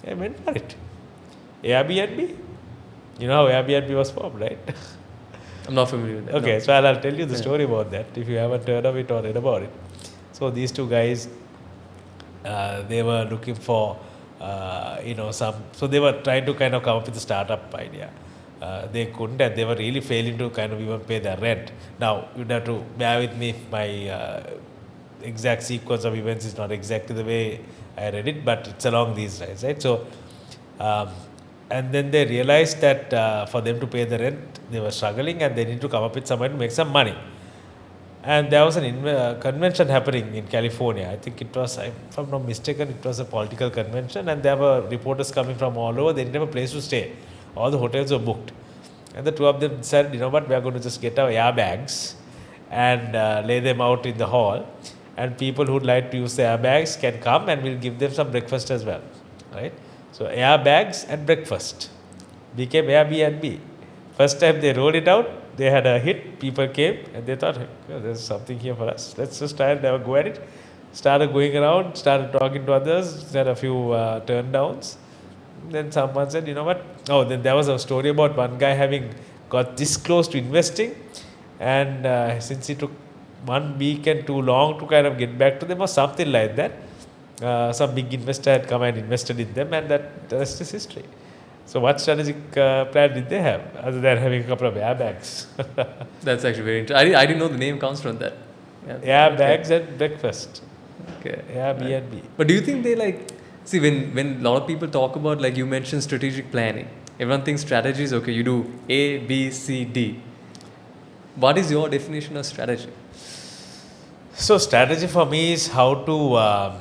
They went for it. Airbnb? You know how Airbnb was formed, right? I'm not familiar with that. Okay, no. so I'll tell you the story about that if you haven't heard of it or read about it. So these two guys, they were looking for, so they were trying to kind of come up with a startup idea. They couldn't, and they were really failing to kind of even pay their rent. Now, you'd have to bear with me if my exact sequence of events is not exactly the way I read it, but it's along these lines, right? So, And then they realized that for them to pay the rent, they were struggling and they need to come up with some way to make some money. And there was an convention happening in California. I think it was, if I'm not mistaken, it was a political convention, and there were reporters coming from all over. They didn't have a place to stay. All the hotels were booked. And the two of them said, you know what, we are going to just get our airbags and lay them out in the hall. And people who would like to use the airbags can come and we'll give them some breakfast as well. Right? So airbags and breakfast became Airbnb. First time they rolled it out, they had a hit. People came and they thought, oh, there's something here for us. Let's just try and go at it. Started going around, started talking to others, had a few turn downs. Then someone said, you know what? Oh, then there was a story about one guy having got this close to investing, and since he took 1 weekend too long to kind of get back to them or something like that, some big investor had come and invested in them, and that the rest is history. So what strategic plan did they have other than having a couple of airbags? That's actually very interesting. I didn't know the name comes from that. Yeah, airbags and breakfast. Okay. Airbnb. Right. But do you think they see when a lot of people talk about, like you mentioned, strategic planning, everyone thinks strategy is okay, you do A, B, C, D. What is your definition of strategy? So strategy for me is how to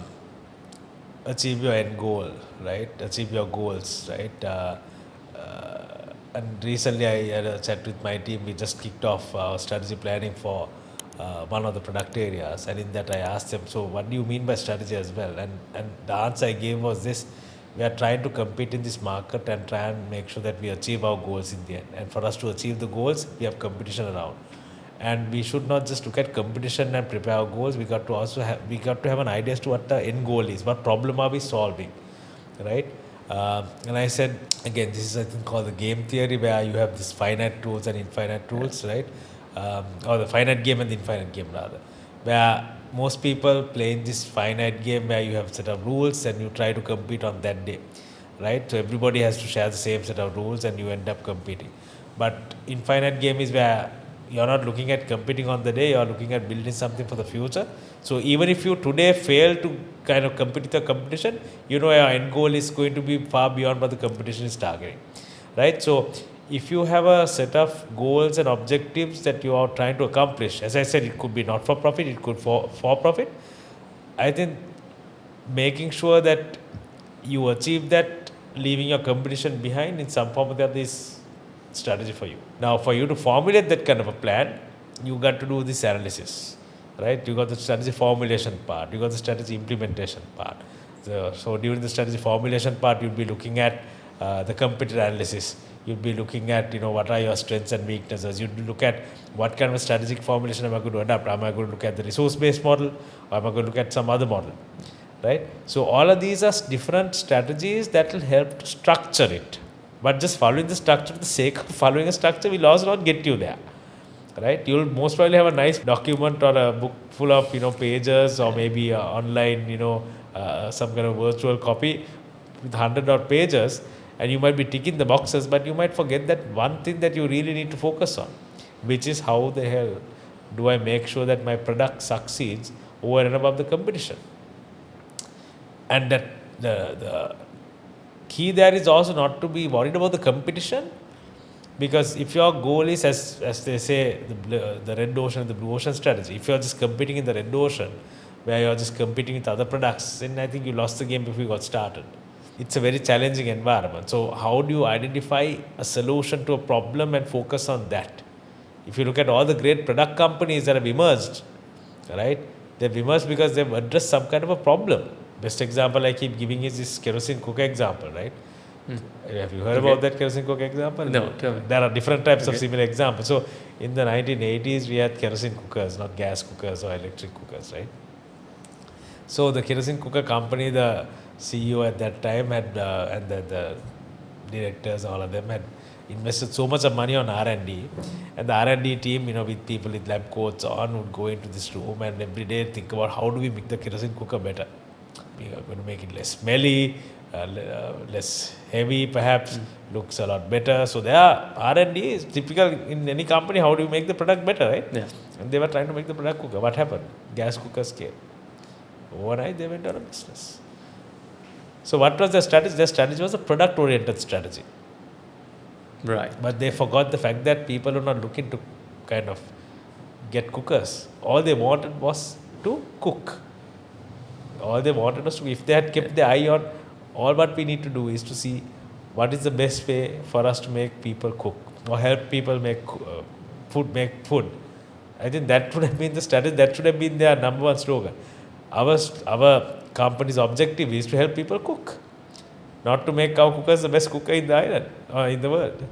achieve your end goal, right? Achieve your goals, right? And recently I had a chat with my team. We just kicked off strategy planning for one of the product areas, and in that I asked them, so what do you mean by strategy as well? And the answer I gave was this: we are trying to compete in this market and try and make sure that we achieve our goals in the end. And for us to achieve the goals, we have competition around. And we should not just look at competition and prepare our goals. We got to also have an idea as to what the end goal is. What problem are we solving, right? And I said, again, this is I think called the game theory, where you have this finite rules and infinite rules, right? Or the finite game and the infinite game rather, where most people play in this finite game where you have a set of rules and you try to compete on that day, right? So everybody has to share the same set of rules and you end up competing. But infinite game is where you're not looking at competing on the day, you're looking at building something for the future. So even if you today fail to kind of compete with the competition, you know your end goal is going to be far beyond what the competition is targeting, right? So if you have a set of goals and objectives that you are trying to accomplish, as I said, it could be not for profit, it could for profit. I think making sure that you achieve that, leaving your competition behind in some form or the other is strategy for you. Now, for you to formulate that kind of a plan, you got to do this analysis, right? You got the strategy formulation part, you got the strategy implementation part. So during the strategy formulation part, you'll be looking at the competitor analysis. You'll be looking at, what are your strengths and weaknesses. You'll look at what kind of strategic formulation am I going to adopt. Am I going to look at the resource-based model, or am I going to look at some other model, right? So all of these are different strategies that will help to structure it. But just following the structure for the sake of following a structure will also not get you there, right? You'll most probably have a nice document or a book full of, pages, or maybe online, some kind of virtual copy with 100-odd pages, and you might be ticking the boxes, but you might forget that one thing that you really need to focus on, which is how the hell do I make sure that my product succeeds over and above the competition. And that the key there is also not to be worried about the competition, because if your goal is, as they say, the red ocean and the blue ocean strategy, if you're just competing in the red ocean where you're just competing with other products, then I think you lost the game before you got started. It's a very challenging environment. So how do you identify a solution to a problem and focus on that? If you look at all the great product companies that have emerged, right, they've emerged because they've addressed some kind of a problem. Best example I keep giving is this kerosene cooker example, right? Have you heard about that kerosene cooker example? No, tell me. There are different types of similar examples. So in the 1980s, we had kerosene cookers, not gas cookers or electric cookers, right? So the kerosene cooker company, the CEO at that time had, and the directors, all of them had invested so much of money on R&D, and the R&D team, with people with lab coats on, would go into this room and every day think about how do we make the kerosene cooker better. We are going to make it less smelly, less heavy, perhaps, looks a lot better. So there R&D is typical in any company. How do you make the product better, right? Yeah. And they were trying to make the product cooker. What happened? Gas cookers came. Overnight, they went out of business. So what was their strategy? Their strategy was a product-oriented strategy. Right. But they forgot the fact that people were not looking to kind of get cookers. All they wanted was to cook. All they wanted was to, if they had kept the eye on, all what we need to do is to see what is the best way for us to make people cook or help people make food. I think that would have been the strategy, that should have been their number one slogan. Our company's objective is to help people cook, not to make our cookers the best cooker in the island or in the world.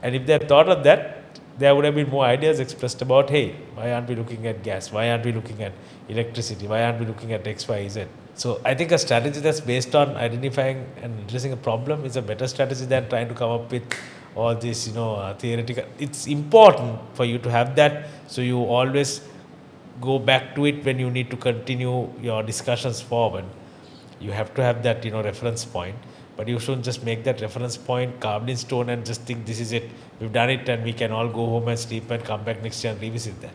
And if they had thought of that, there would have been more ideas expressed about, hey, why aren't we looking at gas? Why aren't we looking at electricity? Why aren't we looking at X, Y, Z? So I think a strategy that's based on identifying and addressing a problem is a better strategy than trying to come up with all this, theoretical. It's important for you to have that, so you always go back to it when you need to continue your discussions forward. You have to have that, reference point. But you shouldn't just make that reference point carved in stone and just think this is it. We've done it and we can all go home and sleep and come back next year and revisit that.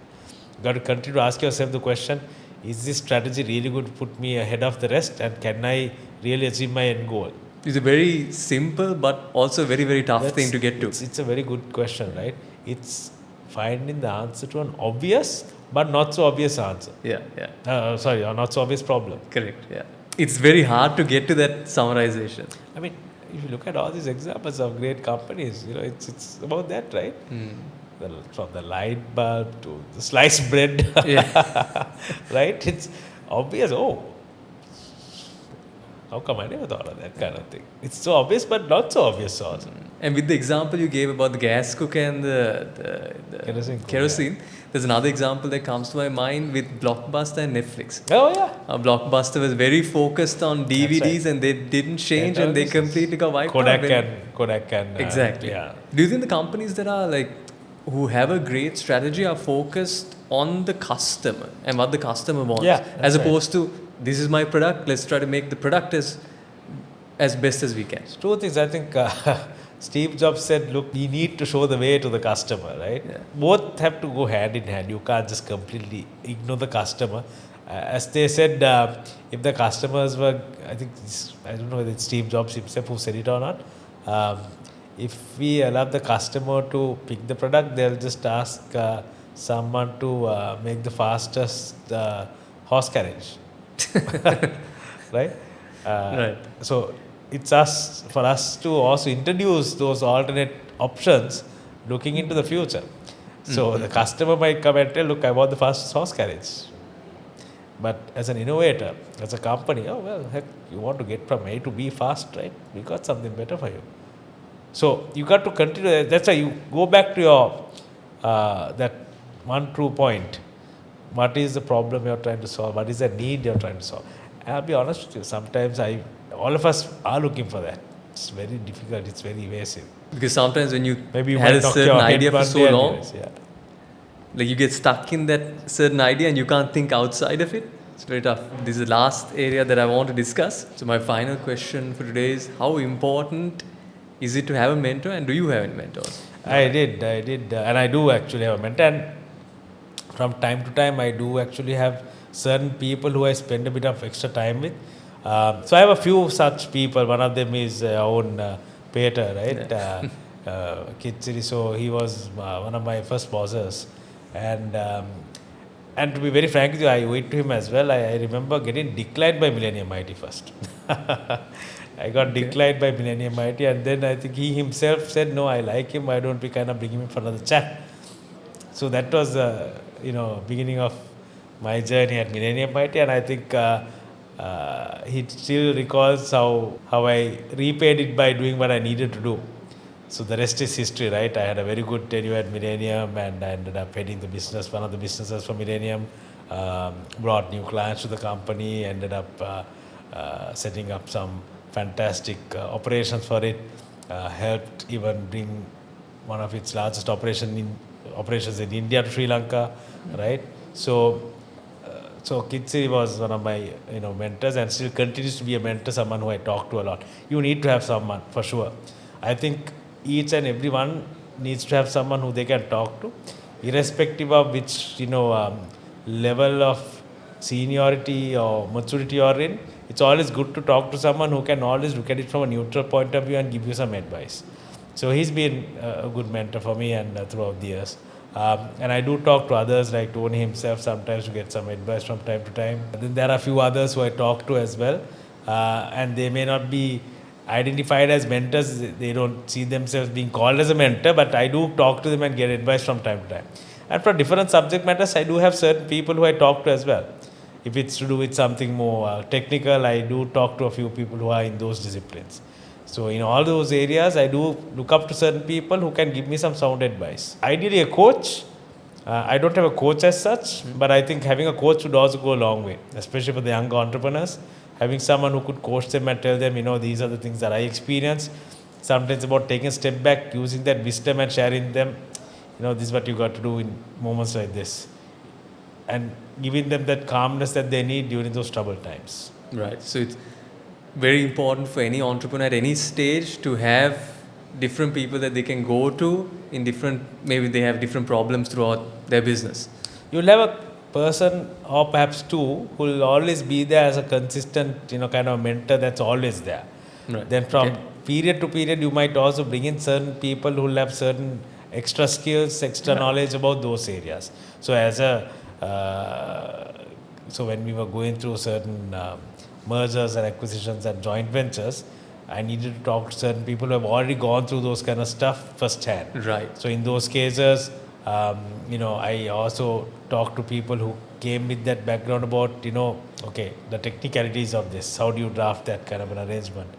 You've got to continue to ask yourself the question, is this strategy really going to put me ahead of the rest, and can I really achieve my end goal? It's a very simple but also very, very tough thing to get to. It's a very good question, right? It's finding the answer to an obvious but not so obvious answer. Yeah. A not so obvious problem. Correct. Yeah. It's very hard to get to that summarization. I mean, if you look at all these examples of great companies, it's about that, right? From the light bulb to the sliced bread, right? It's obvious. Oh, how come I never thought of that kind of thing? It's so obvious, but not so obvious also. And with the example you gave about the gas cooker and the kerosene, there's another example that comes to my mind with Blockbuster and Netflix. Oh yeah. Blockbuster was very focused on DVDs, and they didn't change, and they completely got wiped out. Kodak and exactly. Do you think the companies that are who have a great strategy are focused on the customer and what the customer wants, as opposed to this is my product, let's try to make the product as best as we can? It's two things. I think Steve Jobs said, look, we need to show the way to the customer, right? Yeah. Both have to go hand in hand. You can't just completely ignore the customer. As they said, if the customers were, I don't know whether it's Steve Jobs himself who said it or not, if we allow the customer to pick the product, they'll just ask someone to make the fastest horse carriage. Right? Right. So it's for us to also introduce those alternate options looking into the future. So the customer might come and tell, look, I want the fastest horse carriage. But as an innovator, as a company, oh well, heck, you want to get from A to B fast, right? We got something better for you. So you got to continue. That's why you go back to your that one true point. What is the problem you're trying to solve? What is the need you're trying to solve? And I'll be honest with you, sometimes all of us are looking for that. It's very difficult, it's very evasive. Because sometimes when you Maybe had a certain idea for so long, anyways, you get stuck in that certain idea and you can't think outside of it. It's very tough. This is the last area that I want to discuss. So my final question for today is, how important is it to have a mentor, and do you have any mentors? I did, and I do actually have a mentor. And from time to time, I do actually have certain people who I spend a bit of extra time with. So I have a few such people. One of them is our own Peter, right? Kitsiri. So he was one of my first bosses. And to be very frank with you, I owe it to him as well. I remember getting declined by Millennium IT first. I got declined by Millennium IT, and then I think he himself said, no, I like him, why don't we kind of bring him in for another chat? So that was beginning of my journey at Millennium IT, and I think he still recalls how I repaid it by doing what I needed to do. So the rest is history, right? I had a very good tenure at Millennium, and I ended up heading the business, one of the businesses for Millennium, brought new clients to the company, ended up setting up some fantastic operations for it, helped even bring one of its largest operations in India to Sri Lanka, right? So Kitsiri was one of my mentors, and still continues to be a mentor, someone who I talk to a lot. You need to have someone, for sure. I think each and everyone needs to have someone who they can talk to, irrespective of which level of seniority or maturity you're in, it's always good to talk to someone who can always look at it from a neutral point of view and give you some advice. So he's been a good mentor for me and throughout the years. And I do talk to others like Tony himself sometimes to get some advice from time to time. And then there are a few others who I talk to as well. And they may not be identified as mentors. They don't see themselves being called as a mentor, but I do talk to them and get advice from time to time. And for different subject matters, I do have certain people who I talk to as well. If it's to do with something more technical, I do talk to a few people who are in those disciplines. So in all those areas, I do look up to certain people who can give me some sound advice. Ideally, a coach. I don't have a coach as such, but I think having a coach would also go a long way, especially for the younger entrepreneurs. Having someone who could coach them and tell them, these are the things that I experience. Sometimes about taking a step back, using that wisdom and sharing them. This is what you got to do in moments like this. And giving them that calmness that they need during those troubled times. Right. So it's very important for any entrepreneur at any stage to have different people that they can go to in different, maybe they have different problems throughout their business. You'll have a person or perhaps two who will always be there as a consistent, kind of mentor that's always there. Right. Then from period to period, you might also bring in certain people who will have certain extra skills, extra knowledge about those areas. So so when we were going through certain mergers and acquisitions and joint ventures, I needed to talk to certain people who have already gone through those kind of stuff firsthand. Right. So in those cases, I also talked to people who came with that background about, the technicalities of this. How do you draft that kind of an arrangement?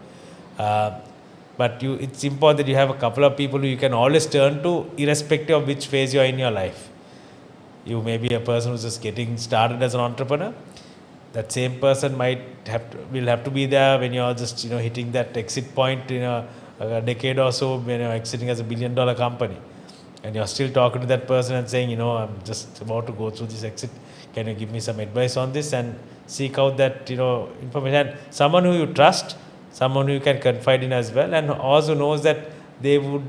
But it's important that you have a couple of people who you can always turn to, irrespective of which phase you are in your life. You may be a person who's just getting started as an entrepreneur. That same person will have to be there when you're just hitting that exit point in a decade or so, when you're exiting as $1 billion company, and you're still talking to that person and saying, I'm just about to go through this exit. Can you give me some advice on this? And seek out that information. And someone who you trust, someone who you can confide in as well, and also knows that they would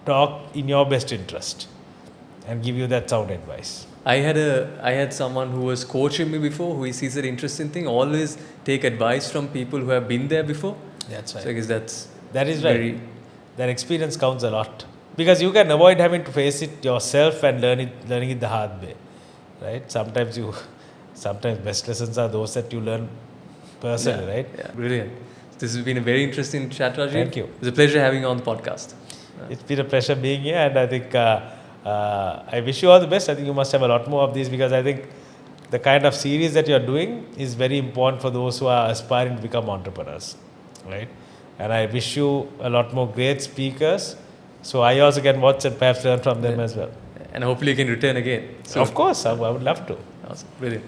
talk in your best interest and give you that sound advice. I had someone who was coaching me before, who sees an interesting thing. Always take advice from people who have been there before. That's right. So I guess that is right. That experience counts a lot, because you can avoid having to face it yourself and learning it the hard way, right? Sometimes best lessons are those that you learn personally, right? Yeah, brilliant. This has been a very interesting chat, Rajiv. Thank you. It's a pleasure having you on the podcast. It's been a pleasure being here, and I think I wish you all the best. I think you must have a lot more of these, because I think the kind of series that you're doing is very important for those who are aspiring to become entrepreneurs, right? And I wish you a lot more great speakers, so I also can watch and perhaps learn from them as well. And hopefully you can return again. So of course, I would love to. Awesome. Brilliant.